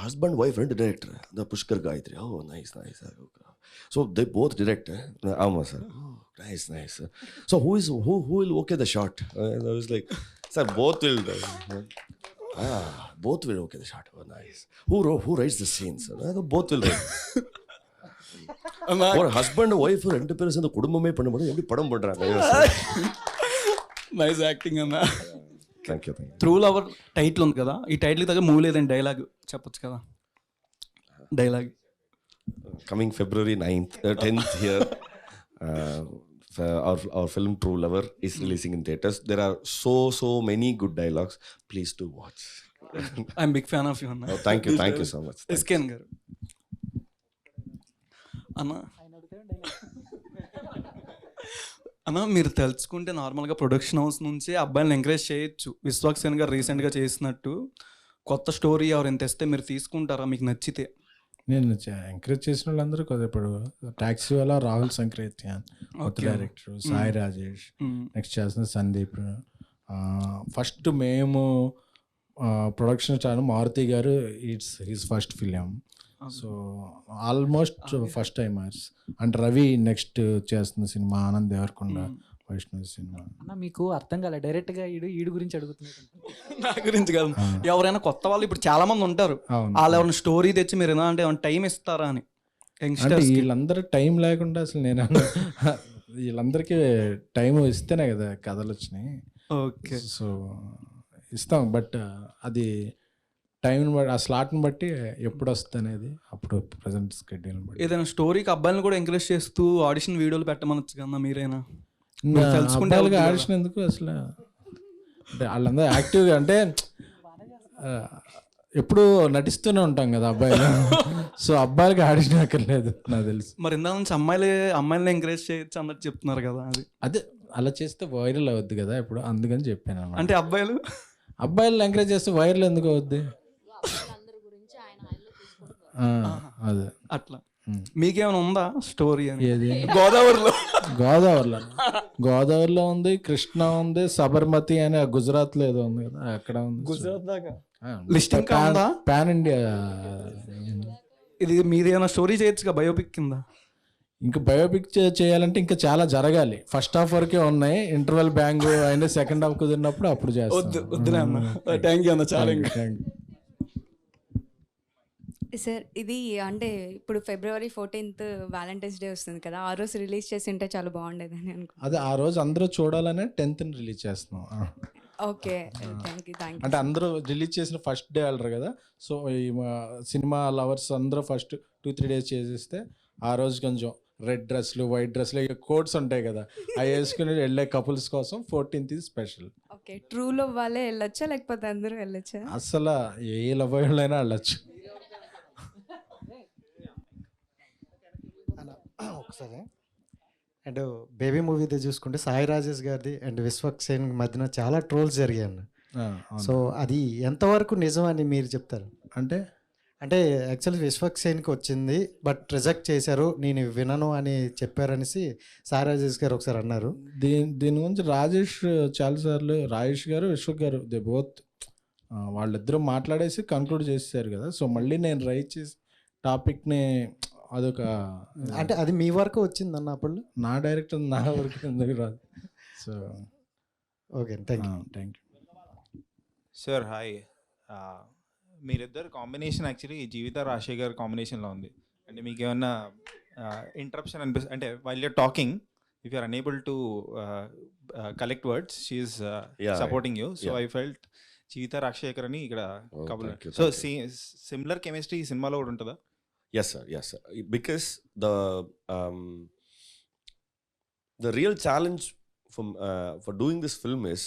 Husband, wife, and director. The Pushkar Gayatri. Oh, nice. Okay. So they both direct. Amma sir. Oh, nice. So who will okay the shot? And I was like, sir, both will. Both will okay the shot. Oh, nice. Who writes the scenes? Both will write. ஒரு husband wife 2 பேரும் சேர்ந்து குடும்பமே பண்ணும்போது எப்படி படம் பண்றாங்க. Nice acting అన్న. Thank you. Through lover title ఉంది కదా, ఈ టైటిల్ దగ్గర మూవీ లేదని డైలాగ్ చెప్పొచ్చు కదా? Dialogue coming February 10th here. our film True Lover is releasing in theaters. There are so many good dialogues. Please do watch. I'm big fan of you అన్న. Oh, thank you so much. SKN గారు అన్న మీరు తెలుసుకుంటే నార్మల్గా production house నుంచి అబ్బాయిలను encourage చేయొచ్చు. విశ్వాక్ సేన్ గారు రీసెంట్గా చేసినట్టు కొత్త స్టోరీ ఎవరైనా తెస్తే మీరు తీసుకుంటారా మీకు నచ్చితే? నేను ఎంకరేజ్ చేసిన వాళ్ళందరూ కదా, ఇప్పుడు టాక్సీ వల్ల రాహుల్ సంక్రేత్యాన్ కొత్త డైరెక్టర్, సాయి రాజేష్, నెక్స్ట్ చేసిన సందీప్. ఫస్ట్ మేము ప్రొడక్షన్ స్టార్ మారుతి గారు, it's his first film. So almost first timers. And Ravi next చేస్తున్న సినిమా ఆనంద్ దేవరకొండ వైష్ణవ్ సినిమా. అన్న మీకు అర్థం కాలే, డైరెక్ట్గా ఈడు గురించి అడుగుతున్నాడు. నా గురించి కాదు, ఎవరైనా కొత్త వాళ్ళు ఇప్పుడు చాలా మంది ఉంటారు, వాళ్ళు ఎవరైనా స్టోరీ తెచ్చి మీరు ఎలా అంటే ఏమైనా టైం ఇస్తారా అని. అంటే వీళ్ళందరూ టైం లేకుండా అసలు నేను వీళ్ళందరికీ టైం ఇస్తేనే కదా కథలు వచ్చినాయి. ఓకే, సో ఇస్తాం, బట్ అది టైంని బట్టి, ఆ స్లాట్ని బట్టి ఎప్పుడు వస్తుంది అనేది అప్పుడు ప్రజెంట్ స్కెడ్యూల్ బట్టి. ఏదైనా స్టోరీకి అబ్బాయిలను కూడా ఎంకరేజ్ చేస్తూ ఆడిషన్ వీడియోలు పెట్టమనొచ్చు కదా మీరైనా? అబ్బాయిలకి ఆడిషన్ ఎందుకు అసలు? అంటే వాళ్ళందరూ యాక్టివ్గా, అంటే ఎప్పుడు నటిస్తూనే ఉంటాం కదా అబ్బాయిలు. సో అబ్బాయిలకి ఆడిషన్ అక్కర్లేదు నాకు తెలుసు. మరి ఇందా నుంచి అమ్మాయిలను ఎంకరేజ్ చేయొచ్చు అన్నట్టు చెప్తున్నారు కదా, అది అదే అలా చేస్తే వైరల్ అవుద్ది కదా ఇప్పుడు, అందుకని చెప్పాను అన్నమాట. అంటే అబ్బాయిలు ఎంకరేజ్ చేస్తే వైరల్ ఎందుకు అవుద్ది? అదే అట్లా. మీకేమైనా ఉందా స్టోరీ అని? ఏది? గోదావరిలో ఉంది, కృష్ణ ఉంది, సబర్మతి అని గుజరాత్ లో ఏదో ఉంది కదా, అక్కడ ఉంది. గుజరాత్ దాకా లిస్టింగ్ కాదా? Pan India. ఇది మీదేమైనా స్టోరీ చేయొచ్చుగా బయోపిక్ కింద? ఇంకా బయోపిక్ చేయాలంటే ఇంకా చాలా జరగాలి. ఫస్ట్ హాఫ్ వరకే ఉన్నాయి, ఇంటర్వెల్ బ్యాంగ్ అయినా సెకండ్ హాఫ్ కుదిరినప్పుడు అప్పుడు చేస్తాం. వద్దులే అన్న, థ్యాంక్ యూ అన్న, చాలా. సార్ ఇది అంటే ఇప్పుడు February 14th వ్యాలంటైన్స్ డే వస్తుంది కదా, ఆ రోజు రిలీజ్ చేసి ఉంటే చాలా బాగుండేదని అనుకుంటున్నాను. అదే ఆ రోజు అందరూ చూడాలనే 10th రిలీజ్ చేస్తున్నాం. Okay, thank you. అంటే అందరూ రిలీజ్ చేసిన ఫస్ట్ డే వెళ్ళరు కదా, సో ఈ సినిమా లవర్స్ అందరూ ఫస్ట్ 2-3 days చేసేస్తే ఆ రోజు కొంచెం రెడ్ డ్రెస్లు, వైట్ డ్రెస్లు, ఇక కోట్స్ ఉంటాయి కదా, అవి వేసుకుని వెళ్ళే కపుల్స్ కోసం 14th special. Okay, true love వాళ్ళే వెళ్ళొచ్చా లేకపోతే అందరూ వెళ్ళొచ్చా? అసలు ఏ లవ్ అయినా వెళ్ళచ్చు. ఒకసారి అండ్ బేబీ మూవీది చూసుకుంటే సాయి రాజేష్ గారిది అండ్ విశ్వక్ సేన్ మధ్యన చాలా ట్రోల్స్ జరిగాయి. సో అది ఎంతవరకు నిజం అని మీరు చెప్తారు? అంటే యాక్చువల్లీ విశ్వక్ సేన్కి వచ్చింది, బట్ రిజెక్ట్ చేశారు, నేను వినను అని చెప్పారనేసి సాయి రాజేష్ గారు ఒకసారి అన్నారు. దీని గురించి రాజేష్ చాలాసార్లు, రాజేష్ గారు, విశ్వక్ గారు, దే బోత్ వాళ్ళిద్దరూ మాట్లాడేసి కంక్లూడ్ చేశారు కదా. సో మళ్ళీ నేను రైట్ చేసి టాపిక్ని అదొక, అంటే అది మీ వరకు వచ్చింది అన్న అప్పుడు? నా డైరెక్టర్ నా వరకు ఎందుకు రాదు. So okay, thank you. Sir hi, మీరిద్దరు కాంబినేషన్ యాక్చువల్లీ జీవిత రాజశేఖర్ కాంబినేషన్లో ఉంది. అంటే మీకు ఏమన్నా ఇంటరప్షన్ అనిపిస్తుంది అంటే while you're talking, if you're unable to collect words, she's supporting you. So I felt Jeevitha Rajasekhar అని ఇక్కడ కబుల్. సో సిమిలర్ కెమిస్ట్రీ ఈ సినిమాలో కూడా ఉంటుందా? Yes sir, because the real challenge for doing this film is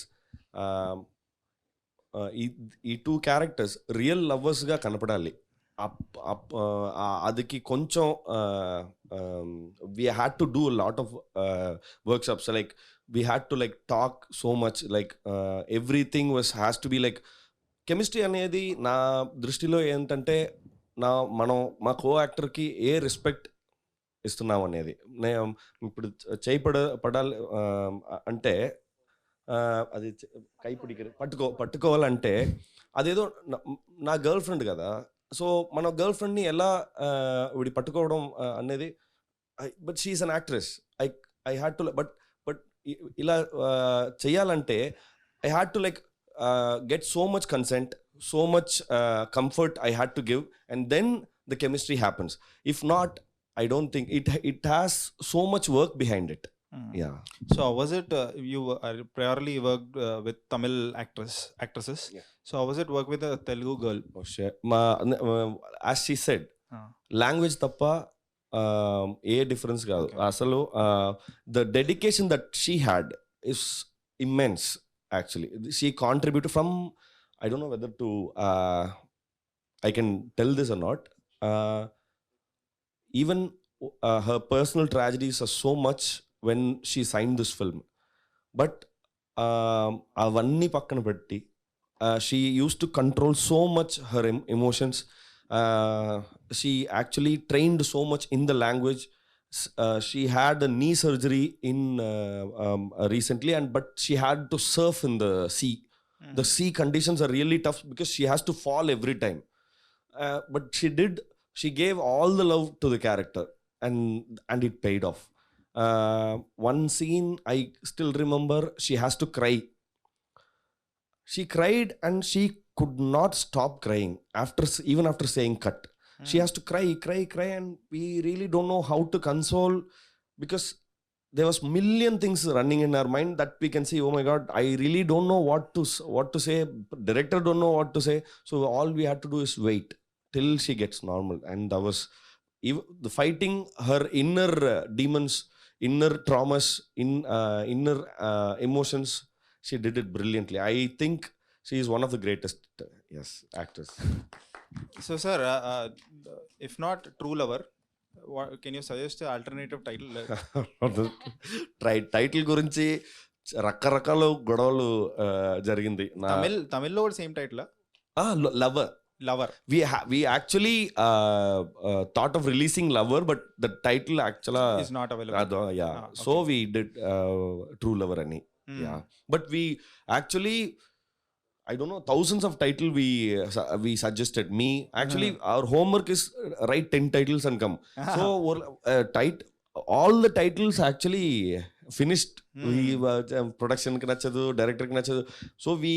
ఈ 2 characters real lovers గా కనపడాలి. అదికి కొంచెం we had to do a lot of workshops, like we had to like talk so much, like everything has to be like chemistry అనేది నా దృష్టిలో ఏంటంటే మనం మా కో యాక్టర్కి ఏ రెస్పెక్ట్ ఇస్తున్నాం అనేది. ఇప్పుడు పడాలి అంటే అది కైపిడికి పట్టుకోవాలంటే అదేదో నా గర్ల్ ఫ్రెండ్ కదా, సో మన గర్ల్ ఫ్రెండ్ని ఎలా వీడి పట్టుకోవడం అనేది, but she's an actress, I had to, but ఇలా చేయాలంటే I had to like get so much consent, so much comfort I had to give, and then the chemistry happens. If not, I don't think it has so much work behind it. Yeah. So was it you priorly worked with Tamil actresses? Yeah. So how was it work with a Telugu girl? Oh shit. As she said, language tappa a difference కాదు అసలు. The dedication that she had is immense actually. She contribute from, I don't know whether to I can tell this or not. Even her personal tragedies are so much when she signed this film. But avanni pakkana petti she used to control so much her emotions. She actually trained so much in the language. She had a knee surgery in recently, but she had to surf in the sea. The sea conditions are really tough because she has to fall every time. But she gave all the love to the character, and it paid off. One scene I still remember, she has to cry. She cried and she could not stop crying even after saying cut. She has to cry, and we really don't know how to console, because there was million things running in our mind that we can say, oh my God, I really don't know what to say. Director don't know what to say. So all we had to do is wait till she gets normal. And that was the fighting her inner demons, inner traumas, inner emotions. She did it brilliantly. I think she is one of the greatest actors. So sir, if not True Lover, can you suggest an alternative title? Title గురించి రకరకాల గొడవలు జరిగింది. తమిళ్లో కూడా same title. Lover. We actually thought of releasing Lover, but the title actually is not available. Okay. So we did True Lover ani. Yeah, but we actually, I don't know, thousands of title we suggested. Me actually, our homework is write 10 titles and come. So all the titles actually finished. We production ki nachadu, director ki nachadu. So we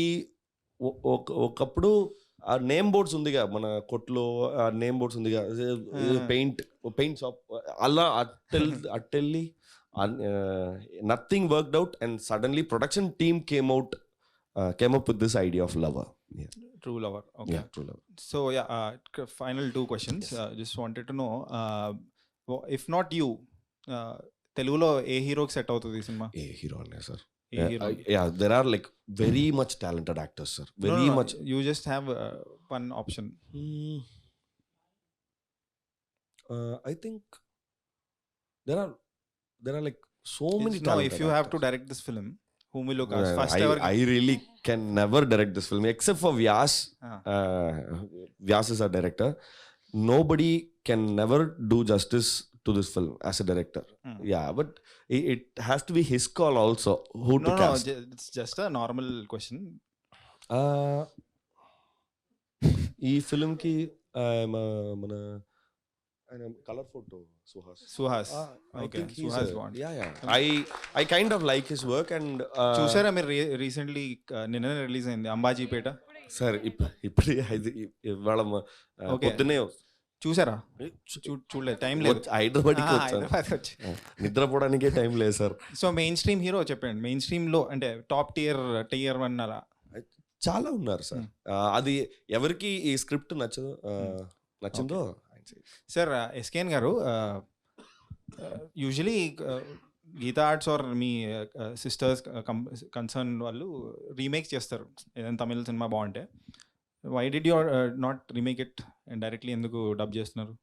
ఒకప్పుడు ఆ name boards ఉందిగా మన కొట్లో, ఆ name boards ఉందిగా, paint shop, అలా అట్టెళ్ళి nothing worked out, and suddenly production team came up with this idea of Lover. True Lover. Okay. Yeah, True Lover. So final 2 questions. Just wanted to know, if not you, తెలుగులో ఏ హీరోకి set అవుతుంది ఈ cinema? ఏ hero అనే sir? Yeah, there are like very much talented actors, sir. Very much. You just have one option. I think there are like so many talented No, if you have actors. to direct this film, whom will you cast? First ever. I really can never direct this film except for Vyas. Vyas is our director. Nobody can never do justice to this film as a director. Yeah, but it has to be his call also who to cast. No, it's just a normal question. ఈ film కి మన colour photo Suhas. Okay, Suhas bond. I kind of like his work, and చూసారా మీరు recently నిన్న release అయింది Ambajipeta? Sir ఇప్పుడే ఇవాళ పొద్దునే చూసారా? చూడలేదు, టైం లేదు. హైదరాబాద్కి హైదరాబాద్ వచ్చి నిద్రపోవడానికే టైం లేదు sir. So main stream hero చెప్పండి, మెయిన్ స్ట్రీమ్ లో అంటే టాప్ టియర్ 1 అలా చాలా ఉన్నారు సార్. అది ఎవరికి ఈ స్క్రిప్ట్ నచ్చిందో సార్. ఎస్కేఎన్ గారు, యూజువలీ గీతా ఆర్ట్స్ ఆర్ మీ సిస్టర్స్ కన్సర్న్ వాళ్ళు రీమేక్ చేస్తారు ఏదైనా తమిళ సినిమా బాగుంటే. Why did you not remake it and directly ఎందుకు డబ్ చేస్తున్నారు?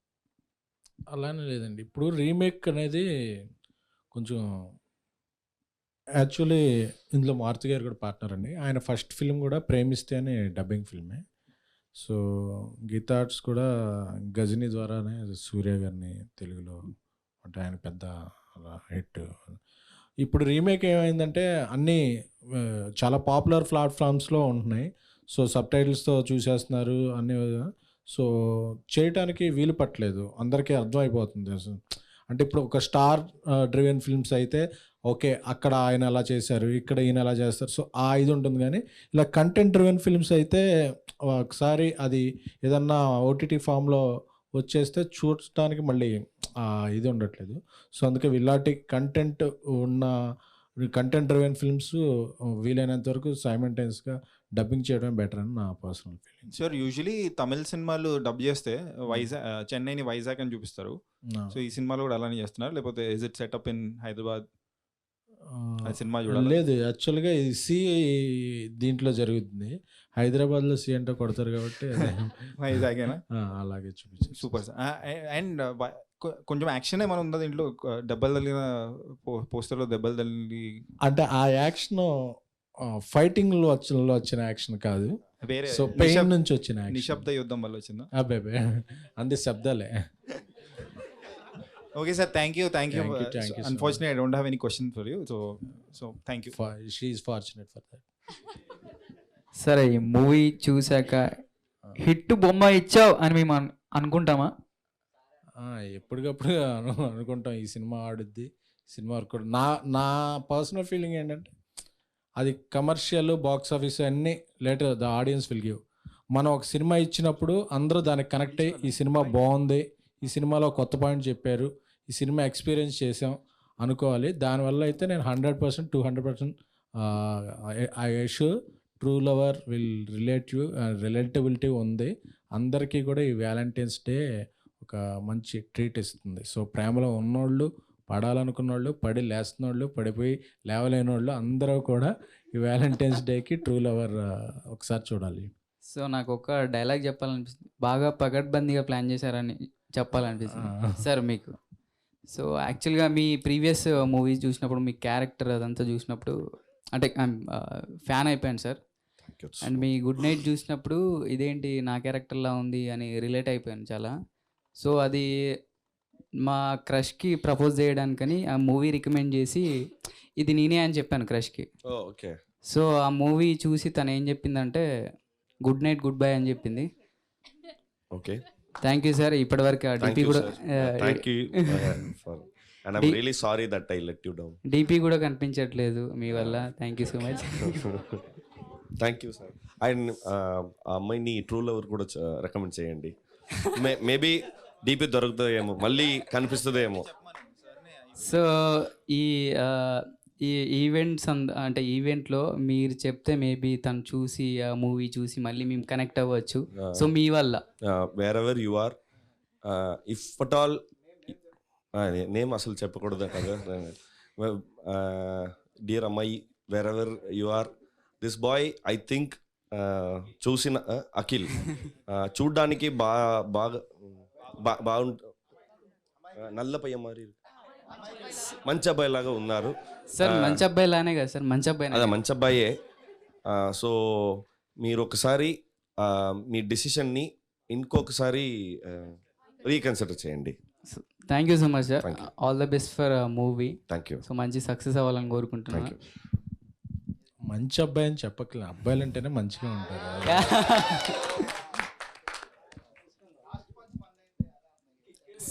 అలానే లేదండి, ఇప్పుడు రీమేక్ అనేది కొంచెం యాక్చువల్లీ ఇందులో మారుతి గారు కూడా పార్ట్నర్ అండి. ఆయన ఫస్ట్ ఫిల్మ్ కూడా ప్రేమిస్తే అనే డబ్బింగ్ ఫిల్మే. సో గీతా ఆర్ట్స్ కూడా గజనీ ద్వారానే సూర్య గారిని తెలుగులో అంటే ఆయన పెద్ద హిట్. ఇప్పుడు రీమేక్ ఏమైందంటే అన్నీ చాలా పాపులర్ ప్లాట్ఫామ్స్లో ఉంటున్నాయి. సో సబ్ టైటిల్స్తో చూసేస్తున్నారు అన్నీ. సో చేయటానికి వీలు పట్టలేదు, అందరికీ అర్థమైపోతుంది. అంటే ఇప్పుడు ఒక స్టార్ డ్రివెన్ ఫిల్మ్స్ అయితే ఓకే, అక్కడ ఆయన అలా చేశారు, ఇక్కడ ఈయన అలా చేస్తారు, సో ఆ ఇది ఉంటుంది. కానీ ఇలా కంటెంట్ డ్రివెన్ ఫిల్మ్స్ అయితే ఒకసారి అది ఏదన్నా ఓటీటీ ఫామ్లో వచ్చేస్తే చూడటానికి మళ్ళీ ఇది ఉండట్లేదు. సో అందుకే ఇలాంటి కంటెంట్ ఉన్న కంటెంట్ డ్రివెన్ ఫిల్మ్స్ వీలైనంత వరకు సైమల్టేనియస్గా డబ్బింగ్ చేయడం బెటర్ అని నా పర్సనల్ ఫీలింగ్. సార్ యూజువలీ తమిళ సినిమాలు డబ్ చేస్తే చెన్నైని వైజాగ్ అని చూపిస్తారు. సో ఈ సినిమాలో కూడా అలానే చేస్తున్నారు, లేకపోతే is it setup in Hyderabad? Cinema చూడాలి. లేదు, యాక్చువల్గా ఇది సి దీంట్లో జరుగుతుంది. హైదరాబాద్లో సి అంటే కొడతారు కాబట్టి వైజాగేనా? అలాగే చూపించారు. Super sir. అండ్ కొంచెం యాక్షన్ ఏమైనా ఉందా దీంట్లో? దెబ్బలు తగిలిన పోస్టర్లో దెబ్బలు తగిలి అంటే ఆ యాక్షన్ ఫైటింగ్లో వచ్చిన యాక్షన్ కాదు, వేరే సో పెయిన్ నుంచి వచ్చిన యాక్షన్. నిశ్శబ్ద యుద్ధం వల్ల వచ్చిందా? అబ్బాయి అంది శబ్దాలే. Okay sir, thank you. Thank you so unfortunately I don't have any question for you. So thank you. She is fortunate for that. సరే, ఈ మూవీ చూశాక హిట్ బొమ్మ ఇచ్చావు అని మేము అనుకుంటామా? ఎప్పటికప్పుడు అనుకుంటాం ఈ సినిమా ఆడుద్ది, సినిమా వర్క్. నా పర్సనల్ ఫీలింగ్ ఏంటంటే అది కమర్షియల్, బాక్స్ ఆఫీస్ అన్నీ later the audience will give. మనం ఒక సినిమా ఇచ్చినప్పుడు అందరూ దానికి కనెక్ట్ అయ్యి ఈ సినిమా బాగుంది, ఈ సినిమాలో కొత్త పాయింట్ చెప్పారు, ఈ సినిమా ఎక్స్పీరియన్స్ చేసాం అనుకోవాలి. దానివల్ల అయితే నేను 100%, 200% I assure true lover will relatability ఉంది. అందరికీ కూడా ఈ వ్యాలంటైన్స్ డే ఒక మంచి ట్రీట్ ఇస్తుంది. సో ప్రేమలో ఉన్నోళ్ళు, పడాలనుకున్న వాళ్ళు, పడి లేస్తున్నోళ్ళు, పడిపోయి లేవలేని వాళ్ళు అందరూ కూడా ఈ వ్యాలంటైన్స్ డేకి ట్రూ లవర్ ఒకసారి చూడాలి. సో నాకు ఒక డైలాగ్ చెప్పాలనిపిస్తుంది, బాగా పకడ్బందీగా ప్లాన్ చేశారని చెప్పాలనిపిస్తుంది సార్ మీకు. సో యాక్చువల్గా మీ ప్రీవియస్ మూవీస్ చూసినప్పుడు, మీ క్యారెక్టర్ అదంతా చూసినప్పుడు అంటే ఫ్యాన్ అయిపోయాను sir. And me good night చూసినప్పుడు ఇదేంటి నా క్యారెక్టర్లా ఉంది అని రిలేట్ అయిపోయాను చాలా. సో అది మా క్రష్కి ప్రపోజ్ చేయడానికని ఆ మూవీ రికమెండ్ చేసి ఇది నేనే అని చెప్పాను క్రష్కి. ఓకే. సో ఆ మూవీ చూసి తను ఏం చెప్పిందంటే గుడ్ నైట్ గుడ్ బై అని చెప్పింది. Okay, thank you sir. ఇప్పటివరకు డిపి కూడా డిపి కూడా కనిపించట్లేదు మీ వల్ల. Thank you so much. Thank you sir. And ఆ అమ్మాయిని ట్రూ లవర్ కూడా రికమెండ్ చేయండి. మేబీ డీపీ దొరుకుతుందేమో, మళ్ళీ కనిపిస్తుందేమో. సో ఈ ఈవెంట్స్ అంటే ఈవెంట్లో మీరు చెప్తే మేబీ తను చూసి ఆ మూవీ చూసి మళ్ళీ మేము కనెక్ట్ అవ్వచ్చు. సో మీ వల్ల wherever you are, if at all name అసలు చెప్పకూడదు కదా. డియర్ అమ్మాయి, wherever you are, this boy I think చూసిన అఖిల్ చూడ్డానికి బాగా నల్లపయ్య మరి మంచి అబ్బాయి లాగా ఉన్నారు సార్. మంచి అబ్బాయి లానే కదా సార్, మంచి అబ్బాయి. అదే మంచి అబ్బాయే. సో మీరు ఒకసారి మీ డెసిషన్ని ఇంకొకసారి రీకన్సిడర్ చేయండి. Thank you so much sir. All the best for movie. Thank you. So మంచి సక్సెస్ అవ్వాలని కోరుకుంటున్నాను. మంచి అబ్బాయి అని చెప్పట్లేదు, అబ్బాయిలు అంటేనే మంచిగా ఉంటారు.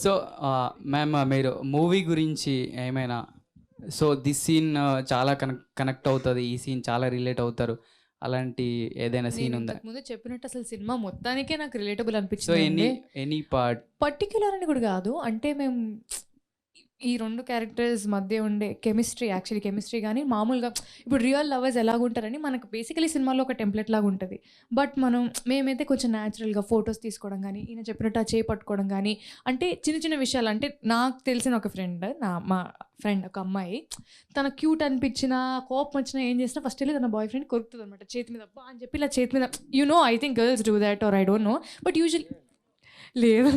సో మ్యామ్, మీరు మూవీ గురించి ఏమైనా, సో దిస్ సీన్ చాలా కనెక్ట్ అవుతుంది, ఈ సీన్ చాలా రిలేట్ అవుతారు, అలాంటి ఏదైనా సీన్ ఉందా? ముందు చెప్పినట్టు అసలు సినిమా మొత్తానికే నాకు రిలేటబుల్ సో అనిపించింది. ఎనీ పార్ట్ పర్టిక్యులర్ అని కూడా కాదు, అంటే మేము ఈ రెండు క్యారెక్టర్స్ మధ్య ఉండే కెమిస్ట్రీ, యాక్చువల్లీ కెమిస్ట్రీ కానీ మామూలుగా ఇప్పుడు రియల్ లవర్స్ ఎలాగుంటారని మనకు బేసికలీ సినిమాలో ఒక టెంప్లెట్ లాగా ఉంటుంది. బట్ మేమైతే కొంచెం న్యాచురల్గా ఫొటోస్ తీసుకోవడం కానీ, ఈయన చెప్పినట్టు ఆ చేయి పట్టుకోవడం కానీ, అంటే చిన్న చిన్న విషయాలు. అంటే నాకు తెలిసిన ఒక ఫ్రెండ్, మా ఫ్రెండ్ ఒక అమ్మాయి, తన క్యూట్ అనిపించిన, కోపం వచ్చినా ఏం చేసినా ఫస్ట్ వెళ్ళి తన బాయ్ ఫ్రెండ్ కొరుకుతుంది అనమాట చేతి మీద, అబ్బా అని చెప్పి ఇలా చేతి మీద. I think girls do that or I don't know, but usually లేదు,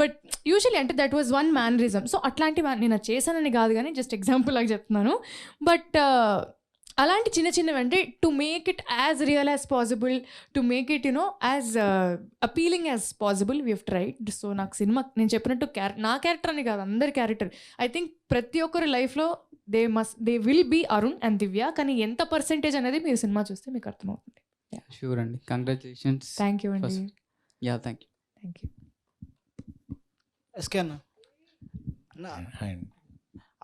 బట్ యూజువల్లీ అంటే that was one mannerism. So అట్లాంటి నేను అది చేశానని కాదు కానీ జస్ట్ ఎగ్జాంపుల్ లాగా చెప్తున్నాను. బట్ అలాంటి చిన్న చిన్నవి అంటే to make it as real as possible, to make it as appealing as possible we have tried. So నాకు సినిమా నేను చెప్పినట్టు నా క్యారెక్టర్ అని కాదు, అందరి క్యారెక్టర్. ఐ థింక్ ప్రతి ఒక్కరి లైఫ్లో they will be Arun and Divya, కానీ ఎంత పర్సెంటేజ్ అనేది మీరు సినిమా చూస్తే మీకు అర్థమవుతుంది. షూర్ అండి, కంగ్రాచులేషన్స్. థ్యాంక్ యూ అండి. Yeah, thank you. Thank you. SK అన్న,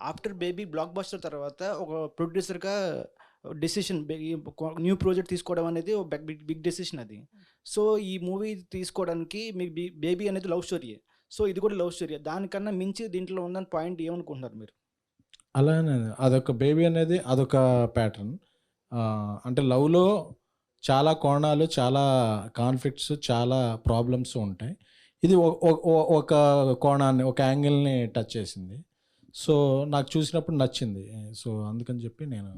ఆఫ్టర్ బేబీ బ్లాక్ బస్టర్ తర్వాత ఒక ప్రొడ్యూసర్గా డెసిషన్, న్యూ ప్రాజెక్ట్ తీసుకోవడం అనేది ఒక బిగ్ డెసిషన్ అది. సో ఈ మూవీ తీసుకోవడానికి మీకు బేబీ అనేది లవ్ స్టోరీయే, సో ఇది కూడా లవ్ స్టోరీ. దానికన్నా మించి దీంట్లో ఉందని పాయింట్ ఏమనుకుంటున్నారు మీరు? అలానే అదొక బేబీ అనేది అదొక ప్యాటర్న్. అంటే లవ్‌లో చాలా కోణాలు, చాలా కాన్‌ఫ్లిక్ట్స్, చాలా ప్రాబ్లమ్స్ ఉంటాయి. ఇది ఒక కోణాన్ని, ఒక యాంగిల్‌ని టచ్ చేసింది. సో, నాకు చూసినప్పుడు నచ్చింది. సో, అందుకని చెప్పి నేను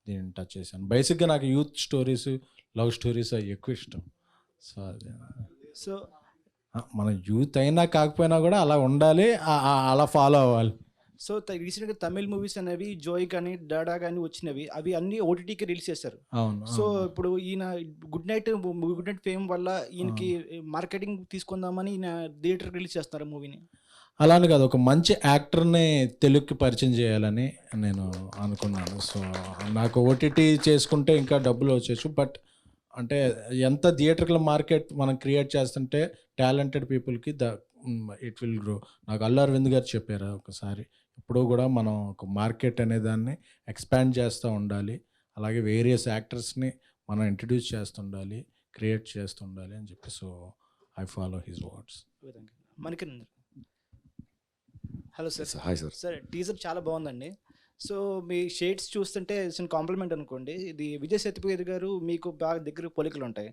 దీన్ని టచ్ చేశాను. బేసిక్‌గా నాకు యూత్ స్టోరీస్, లవ్ స్టోరీస్ అవి ఎక్కువ ఇష్టం. సో, అది సో మన యూత్ అయినా కాకపోయినా కూడా అలా ఉండాలి. అలా ఫాలో అవ్వాలి. సో రీసెంట్గా తమిళ్ మూవీస్ అనేవి జోయ్ కానీ డాడా కానీ వచ్చినవి, అవి అన్ని ఓటీటీకి రిలీజ్ చేశారు. అవును. సో ఇప్పుడు ఈయన గుడ్ నైట్ ఫేమ్ వల్ల ఈయనకి మార్కెటింగ్ తీసుకుందామని ఈయన థియేటర్ రిలీజ్ చేస్తున్నారు మూవీని. అలానే కాదు, ఒక మంచి యాక్టర్ని తెలుగుకి పరిచయం చేయాలని నేను అనుకున్నాను. సో, నాకు ఓటీటీ చేసుకుంటే ఇంకా డబ్బులు వచ్చేచ్చు. బట్ అంటే ఎంత థియేటర్ల మార్కెట్ మనం క్రియేట్ చేస్తుంటే టాలెంటెడ్ పీపుల్కి ఇట్ విల్ గ్రో. నాకు అల్లు అరవింద్ గారు చెప్పారు ఒకసారి, ఎప్పుడూ కూడా మనం ఒక మార్కెట్ అనే దాన్ని ఎక్స్పాండ్ చేస్తూ ఉండాలి, అలాగే వేరియస్ యాక్టర్స్ని మనం ఇంట్రడ్యూస్ చేస్తుండాలి, క్రియేట్ చేస్తుండాలి అని చెప్పి. So I follow his words. మనకి hello sir. Hi sir. Sir teaser చాలా బాగుందండి. సో మీ షేడ్స్ చూస్తుంటే చిన్న కాంప్లిమెంట్ అనుకోండి, ఇది విజయ్ సేతుపతి గారు మీకు బాగా దగ్గర పోలికలు ఉంటాయి.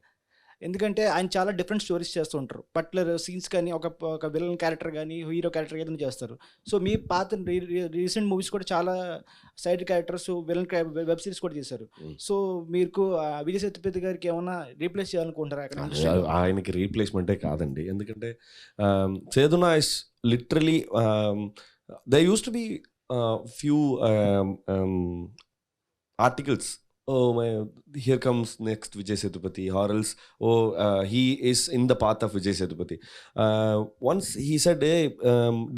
ఎందుకంటే ఆయన చాలా డిఫరెంట్ స్టోరీస్ చేస్తూ ఉంటారు. పర్టికులర్ సీన్స్ కానీ ఒక విలన్ క్యారెక్టర్ కానీ హీరో క్యారెక్టర్ ఏదైనా చేస్తారు. సో మీ పాత రీసెంట్ మూవీస్ కూడా చాలా side characters, villain web series కూడా చేశారు. సో మీకు విజయ్ సేతుపతి గారికి ఏమైనా రీప్లేస్ చేయాలనుకుంటారా అక్కడ? ఆయనకి రీప్లేస్మెంటే కాదండి. ఎందుకంటే చేదునా is literally they use to be few articles, oh my, here comes next Vijay Sethupathi, or else he is in the path of Vijay Sethupathi. Once he said, hey,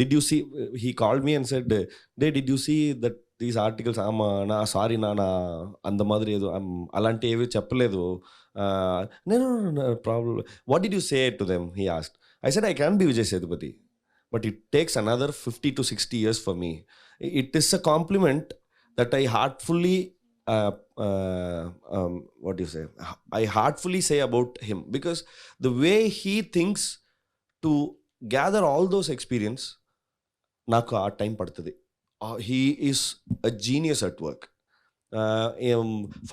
did you see, he called me and said, hey, did you see that these articles? నా sorry నా అంత మాదిరి ఏదో అలాంటి ఏవి చెప్పలేదు. నేను problem, what did you say to them, he asked. I said I can be Vijay Sethupathi, but it takes another 50 to 60 years for me. It is a compliment that I heartfully what do you say? I heartfully say about him, because the way he thinks to gather all those experience, naku aa time padtadi. He is a genius at work.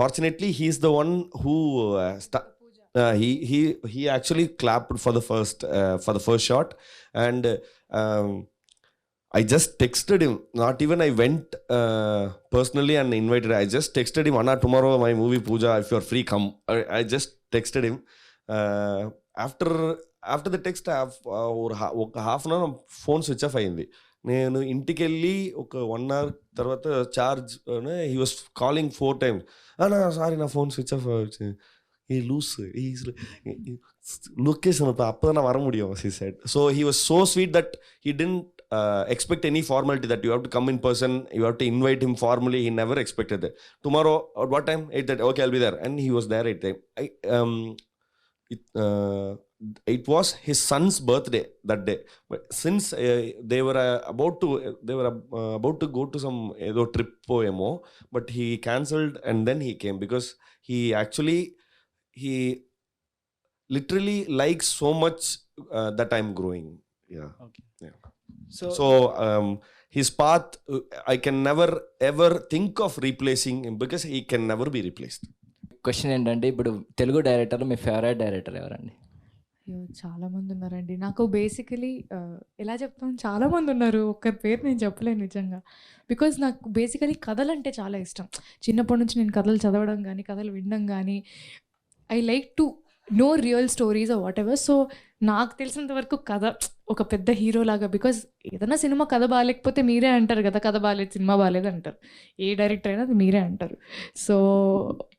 Fortunately, he is the one who he actually clapped for the first shot, and I just texted him. Not even I went personally and invited. I just texted him, Anna, tomorrow my movie Pooja, if you're free, come. I just texted him. After the text, half an hour phone switch off అయింది. నేను ఇంటికి వెళ్ళి ఒక 1 hour తర్వాత charge, he was calling 4 times. Sorry నా phone switch off he loose, location அப்பதான் வர முடியும், he said. So he was so sweet that he didn't expect any formality that you have to come in person, you have to invite him formally. He never expected that. Tomorrow at what time? 8:30. Okay, I'll be there. And he was there at 8:30. It was his son's birthday that day, but since they were about to go to some trip poemo, but he cancelled and then he came, because he literally likes so much that I'm growing. Yeah. Okay. Yeah. So his path, I can never ever think of replacing him, because he can never be replaced. Question ఏంటంటే, ఇప్పుడు తెలుగు డైరెక్టర్లో మీ favourite director ఎవరండి? అయ్యో, చాలామంది ఉన్నారండి. నాకు basically ఎలా చెప్తాను, చాలామంది ఉన్నారు. ఒక్కరి పేరు నేను చెప్పలేను నిజంగా. బికాజ్ నాకు బేసికలీ కథలు అంటే చాలా ఇష్టం. చిన్నప్పటి నుంచి నేను కథలు చదవడం కానీ, కథలు వినడం కానీ, I like to know real stories or whatever. So నాకు తెలిసినంత వరకు కథ ఒక పెద్ద హీరో లాగా, బికాజ్ ఏదైనా సినిమా కథ బాగాలేకపోతే మీరే అంటారు కదా, కథ బాగాలేదు, సినిమా బాగాలేదు అంటారు. ఏ డైరెక్టర్ అయినా అది మీరే అంటారు. So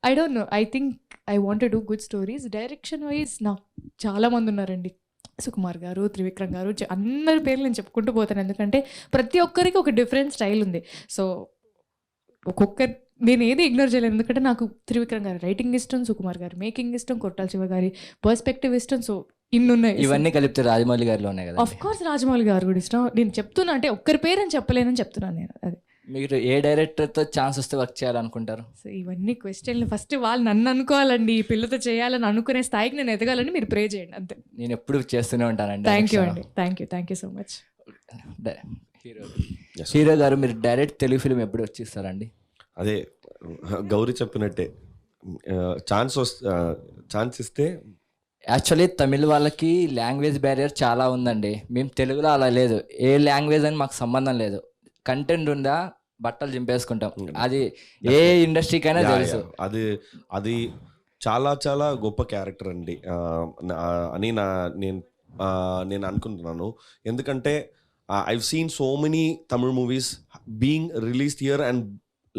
I don't no, I think I want to do good stories. Direction wise నాకు చాలామంది ఉన్నారండి. సుకుమార్ గారు, త్రివిక్రమ్ గారు, అందరి పేర్లు నేను చెప్పుకుంటూ పోతాను. ఎందుకంటే ప్రతి ఒక్కరికి ఒక డిఫరెంట్ స్టైల్ ఉంది. సో ఒక్కొక్కరి నేను ఏది ఇగ్నోర్ చేయలేను. ఎందుకంటే నాకు త్రివిక్రమ్ గారి రైటింగ్ ఇష్టం, సుకుమార్ గారి మేకింగ్ ఇష్టం, కొట్టాల శివ గారి పర్స్పెక్టివ్ ఇష్టం. సో ఇన్నున్నాయి. ఇవన్నీ కలిపితే రాజమౌళి గారిలో ఉన్నాయి కదా. ఆఫ్ కోర్స్ రాజమౌళి గారు కూడా ఇష్టం. నేను చెప్తున్నా, అంటే ఒక్కరి పేరు అని చెప్పలేనని చెప్తున్నాను నేను. అది మీరు ఏ డైరెక్టర్తో ఛాన్స్ వస్తే వర్క్ చేయాలనుకుంటారు? సో ఇవన్నీ క్వశ్చన్లు ఫస్ట్ వాళ్ళు నన్ను అనుకోవాలండి. ఈ పిల్లతో చేయాలని అనుకునే స్థాయికి నేను ఎదగాలని మీరు ప్రే చేయండి అంతే. నేను ఎప్పుడు చేస్తూనే ఉంటానండి. థ్యాంక్ యూ అండి. Thank you so much. Hero Yes. Hero గారు మీరు డైరెక్ట్ తెలుగు ఫిలిం ఎప్పుడు వచ్చిస్తారండి? అదే గౌరీ చెప్పినట్టే ఛాన్స్ ఇస్తే. యాక్చువల్లీ తమిళ వాళ్ళకి లాంగ్వేజ్ బ్యారియర్ చాలా ఉందండి. మేము తెలుగులో అలా లేదు. ఏ లాంగ్వేజ్ అని మాకు సంబంధం లేదు. కంటెంట్ ఉందా బట్టలు చింపేసుకుంటాం. అది ఏ ఇండస్ట్రీకైనా తెలుసు. అది చాలా చాలా గొప్ప క్యారెక్టర్ అండి అని నేను అనుకుంటున్నాను. ఎందుకంటే I've seen so many Tamil movies being released here and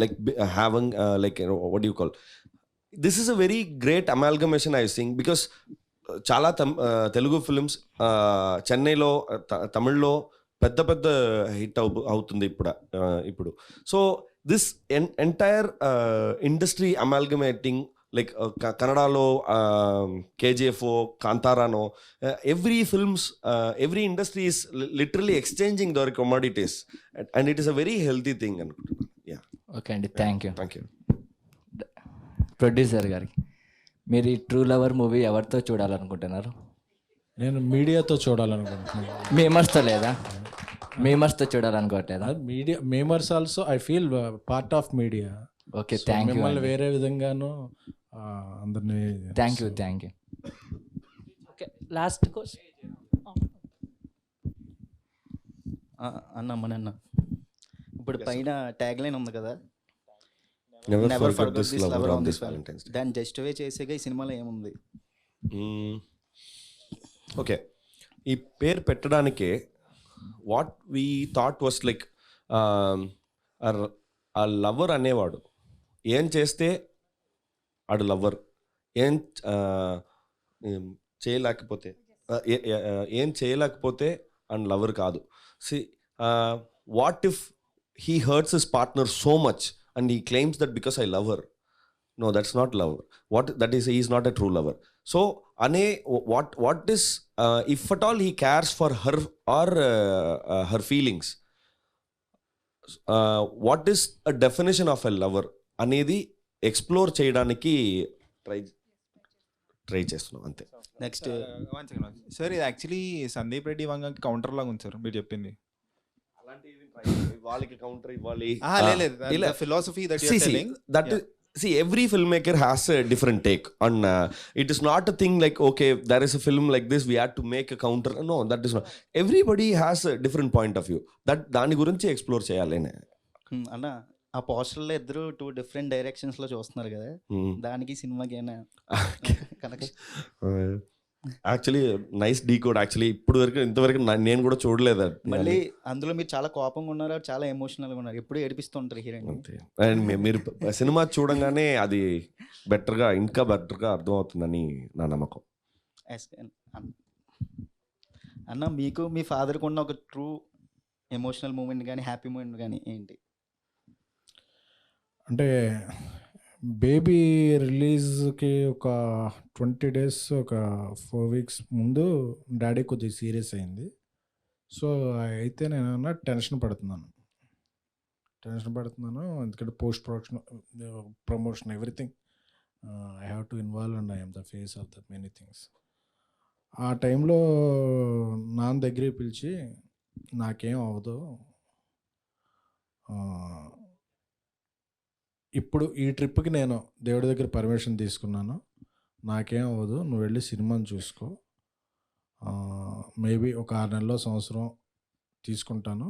like having like, you know, what do you call, this is a very great amalgamation I think, because చాలా తెలుగు ఫిల్మ్స్ చెన్నైలో తమిళ్లో పెద్ద పెద్ద హిట్ అవుతుంది ఇప్పుడు. So this entire industry amalgamating, like కన్నడలో కేజీఎఫ్, కాంతారానో, every films, every industry is literally exchanging their commodities and it is a very healthy thing అనుకుంటున్నాను. యా, ఓకే అండి, thank you. Thank you. Producer గారికి, మీరు ఈ ట్రూ లవర్ మూవీ ఎవరితో చూడాలనుకుంటున్నారు? నేను మీడియాతో చూడాలనుకుంటున్నాను. మేమర్స్తో లేదా? మేమర్స్తో చూడాలనుకోవట్లేదా? Media memers also I feel part of media. Okay, thank you. మిమ్మల్ని వేరే విధంగాను అందరినీ thank you. Okay, last question అన్న మనన్న, ఇప్పుడు పైన ట్యాగ్ లైన్ ఉంది కదా, Never never forget forget this this lover lover on on this this Valentine's Day. దాన్ని జస్టిఫై చేసేగా ఈ సినిమాలో ఏముంది? ఓకే, ఈ పేరు పెట్టడానికే what we thought was like, ఆ లవర్ అనేవాడు ఏం చేస్తే ఆడు లవర్, ఏం చేయలేకపోతే ఏం చేయలేకపోతే అండ్ లవర్ కాదు. See, what if he hurts his partner so much and he claims that because I love her. No, that's not love. That is, he is not a true lover. So what is if at all he cares for her or her feelings, what is a definition of a lover అనేది explore చేయడానికి try చేస్తున్నాం అంతే. Next sir, ఇది actually Sandeep Reddy వంగకి counter లాగా ఉంది sir మీరు చెప్పింది. వాళ్ళకి కౌంటర్ ఇవ్వాలి. Philosophy that you are telling, that is, see, every filmmaker has a different take on it is not a thing like, okay, there is a film like this, we had to make a counter. No, that is not. Everybody has a different point of view. that దాని గురించి explore చేయాలి. అన్న, ఆ పోస్టర్లో ఇద్దరు 2 different directions లో చూస్తున్నారు కదా, దానికి సినిమాకి ఏమైనా connection? Actually nice decode. Actually ఇంతవరకు నేను కూడా చూడలేదు. మళ్ళీ అందులో మీరు చాలా కోపంగా ఉన్నారు, చాలా ఎమోషనల్గా ఉన్నారు, ఎప్పుడు ఏడిపిస్తుంటారు హీరోయిన్. అండ్ మీరు సినిమా చూడంగానే అది ఇంకా బెటర్గా అర్థమవుతుందని నా నమ్మకం. అన్న, మీకు మీ ఫాదర్కి ఉన్న ఒక ట్రూ ఎమోషనల్ మూమెంట్ కానీ హ్యాపీ మూమెంట్ కానీ ఏంటి? అంటే బేబీ రిలీజ్కి ఒక 20 days, ఒక 4 weeks ముందు డాడీ కొద్దిగా సీరియస్ అయింది. సో అయితే నేను టెన్షన్ పడుతున్నాను ఎందుకంటే post promotion everything I have to involve and I'm the face of the many things. ఆ టైంలో నాన్న దగ్గరికి పిలిచి, నాకేం అవ్వదు, ఇప్పుడు ఈ ట్రిప్కి నేను దేవుడి దగ్గర పర్మిషన్ తీసుకున్నాను, నాకేం అవ్వదు, నువ్వు వెళ్ళి సినిమాని చూసుకో, మేబీ ఒక 6 నెలలో సంవత్సరం తీసుకుంటాను,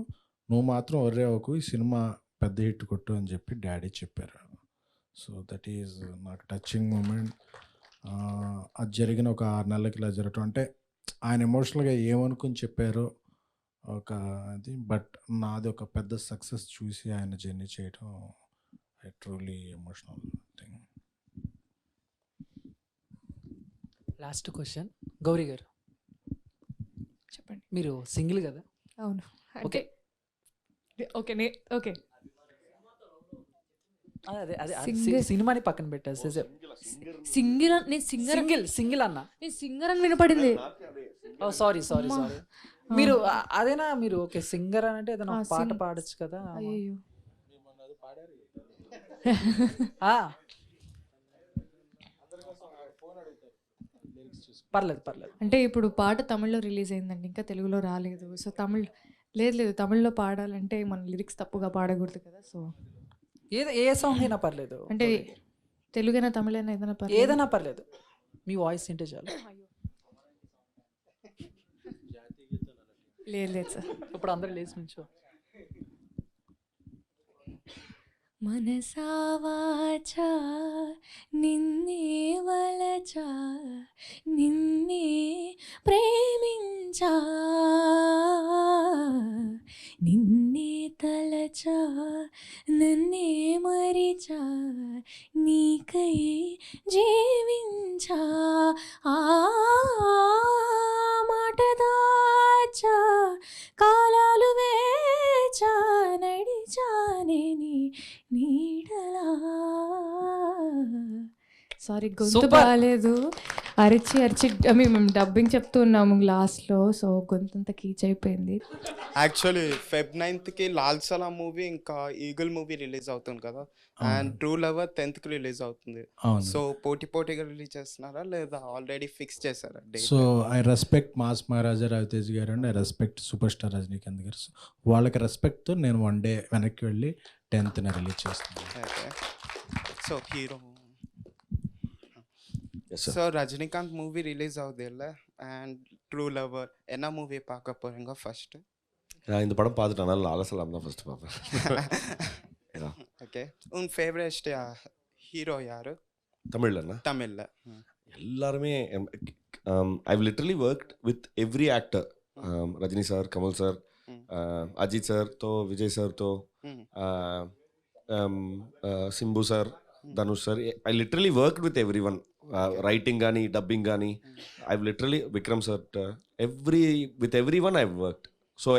నువ్వు మాత్రం ఒర్రే అవ్వకు, ఈ సినిమా పెద్ద హిట్ కొట్టు అని చెప్పి డాడీ చెప్పారు. సో దట్ ఈజ్ నాకు టచింగ్ మూమెంట్. అది జరిగిన ఒక 6 నెలలకి ఇలా జరగటం అంటే ఆయన ఎమోషనల్గా ఏమనుకుని చెప్పారో ఒక అది, బట్ నాది ఒక పెద్ద సక్సెస్ చూసి ఆయన జర్నీ చేయడం truly emotional thing. Last question Gauri గారు, చెప్పండి. మీరు సింగిల్ కదా? అవును. ఓకే ఓకే ఓకే, అదే సినిమాని పక్కన పెట్టారు. సింగిల్ అన్న, నేను సింగర్ అని వినపడింది. సారీ మీరు అదేనా? మీరు ఓకే సింగర్ అని అంటే ఏదైనా పాట పాడచ్చు కదా? అయ్యో, పర్లేదు. అంటే ఇప్పుడు పాట తమిళ్లో రిలీజ్ అయిందండి, ఇంకా తెలుగులో రాలేదు. సో లేదు లేదు తమిళ్లో పాడాలంటే మన లిరిక్స్ తప్పుగా పాడకూడదు కదా. సో ఏ సాంగ్ అయినా పర్లేదు, అంటే తెలుగైనా తమిళైనా ఏదైనా పర్లేదు. ఏదైనా పర్లేదు, మీ వాయిస్ వింటే చాలు. లేదు లేదు సార్. ఇప్పుడు అందరూ లేచి నుంచో. మనసా వాచా నిన్నే వలచా నిన్నే ప్రేమించా నిన్నే తలచా నన్నే మరిచా నీకై జీవించా ఆ మాట దాచా కాలాలు వేచా నడిచానే నీ నీడలా. సారీ గొంతు Super. బాగాలేదు, అరిచి అరిచి మేము డబ్బింగ్ చెప్తూ ఉన్నాము లాస్ట్లో, సో గొంతంతా కీచ్ అయిపోయింది. యాక్చువల్లీ Feb 9th లాల్ సలాం మూవీ ఇంకా ఈగల్ మూవీ రిలీజ్ అవుతుంది కదా, and true lover 10th release అవుతుంది. అవును. సో పోటీగా రిలీజ్ చేస్తున్నారా లేదా ఆల్రెడీ ఫిక్స్ చేశారా date? So I respect mass Maharaja Raviteja గారు and I respect super star Rajinikanth గారు. సో వాళ్ళకి రెస్పెక్ట్తో నేను 1 day వెనక్కి వెళ్ళి 10th రిలీజ్ చేస్తాను. Okay. So hero Yes, sir. So Rajinikanth movie release ஆகுது இல்லை, அண்ட் ட்ரூ லவர் என்ன மூவி பார்க்க போகிறீங்க ஃபர்ஸ்ட்? நான் இந்த படம் பார்த்துட்டேன், அதனால லால சலாம் தான் ஃபர்ஸ்ட் பார்ப்பேன். ஓகே. உன் ஃபேவரட் ஹீரோ யாரு தமிழ்லண்ணா? தமிழில்? எல்லாருமே I literally worked with every actor. Rajini sir, Kamal sir, Ajith sir తో విజయ్ సార్ తో Simbu sir, Dhanush sir. I literally worked with everyone. Writing కానీ, డబ్బింగ్ కానీ, I literally Vikram sir, with everyone I worked. So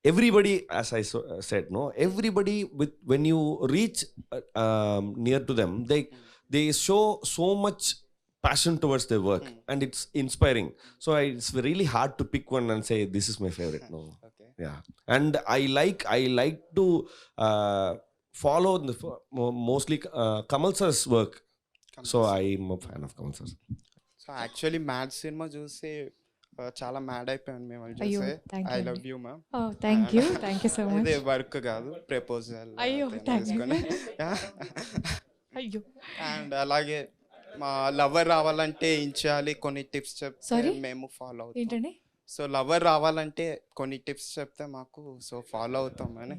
everybody, as I said, no, everybody, with when you reach near to them, they show so much passion towards their work, and it's inspiring. So it's really hard to pick one and say this is my favorite. No. Okay. Yeah. And I like to follow mostly Kamal sir's work. So I'm a fan of Kamal sir. So actually mad cinema చూసి చాలా mad అయిపోయాను మేము అది అయ్యో, చూసి. thank you I అండి. Love you ma'am. Thank you so much. ఇదే work కాదు, ప్రపోజల్. అయ్యో, thank you. అయ్యో. అండ్ అలాగే మా లవర్ రావాలంటే ఏం చేయాలి, కొన్ని టిప్స్ చెప్తే Sorry? మేము ఫాలో అవుతాం. ఏంటండి? సో లవర్ రావాలంటే కొన్ని టిప్స్ చెప్తే మాకు సో ఫాలో అవుతామని.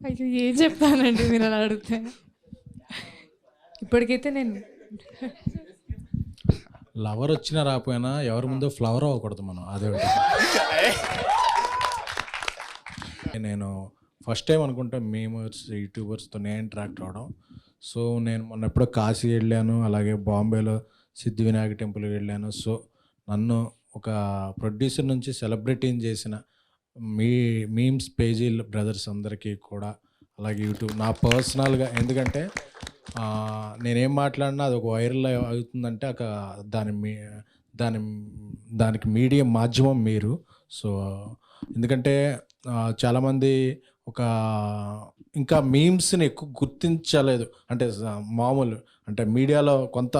అయ్యో ఏం చెప్తానండి మీరు అలా అడిగితే. ఇప్పటికైతే నేను లవర్ వచ్చినా రాకపోయినా ఎవరి ముందు ఫ్లవర్ అవ్వకూడదు మనం, అదే ఒకటి. నేను ఫస్ట్ టైం అనుకుంటా మేమర్స్ యూట్యూబర్స్తో నేను ఇంటరాక్ట్ అవ్వడం. సో నేను మొన్న ఎప్పుడో కాశీ వెళ్ళాను, అలాగే బాంబేలో సిద్ధి వినాయక టెంపుల్కి వెళ్ళాను. సో నన్ను ఒక ప్రొడ్యూసర్ నుంచి సెలబ్రిటీని చేసిన మీమ్స్ పేజీ బ్రదర్స్ అందరికీ కూడా, అలాగే యూట్యూబ్ నా పర్సనల్గా, ఎందుకంటే నేనేం మాట్లాడినా అది ఒక వైరల్ అవుతుందంటే దానికి మీడియం మాధ్యమం మీరు. సో ఎందుకంటే చాలామంది ఒక ఇంకా మీమ్స్ని ఎక్కువ గుర్తించలేదు, అంటే మామూలు అంటే మీడియాలో కొంత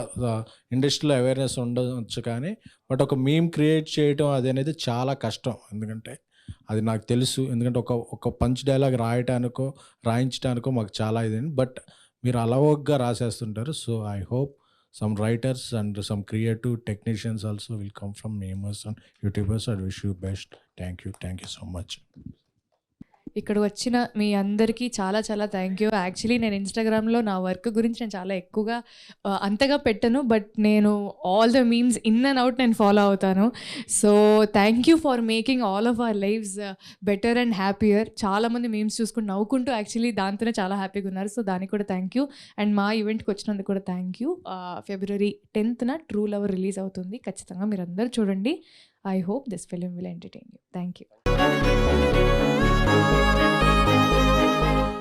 ఇండస్ట్రీలో అవేర్నెస్ ఉండవచ్చు కానీ, బట్ ఒక మీమ్ క్రియేట్ చేయడం అది అనేది చాలా కష్టం. ఎందుకంటే అది నాకు తెలుసు, ఎందుకంటే ఒక పంచ్ డైలాగ్ రాయించడానికో మాకు చాలా ఇది, బట్ మీరు అలవోగ్గా రాసేస్తుంటారు. So I hope some writers and some creative technicians also will come from memers and YouTubers. I wish you best. Thank you so much. ఇక్కడ వచ్చిన మీ అందరికీ చాలా చాలా థ్యాంక్ యూ. యాక్చువల్లీ నేను ఇన్స్టాగ్రామ్లో నా వర్క్ గురించి నేను చాలా ఎక్కువగా అంతగా పెట్టను, బట్ నేను all the memes in and out నేను ఫాలో అవుతాను. So thank you for making all of our lives better and happier. చాలామంది మీమ్స్ చూసుకుని నవ్వుకుంటూ యాక్చువల్లీ దాంతోనే చాలా హ్యాపీగా ఉన్నారు. సో దానికి కూడా థ్యాంక్ యూ. అండ్ మా ఈవెంట్కి వచ్చినందుకు కూడా thank you. February 10th true lover release అవుతుంది. ఖచ్చితంగా మీరు అందరూ చూడండి. I hope this film will entertain you. Thank you.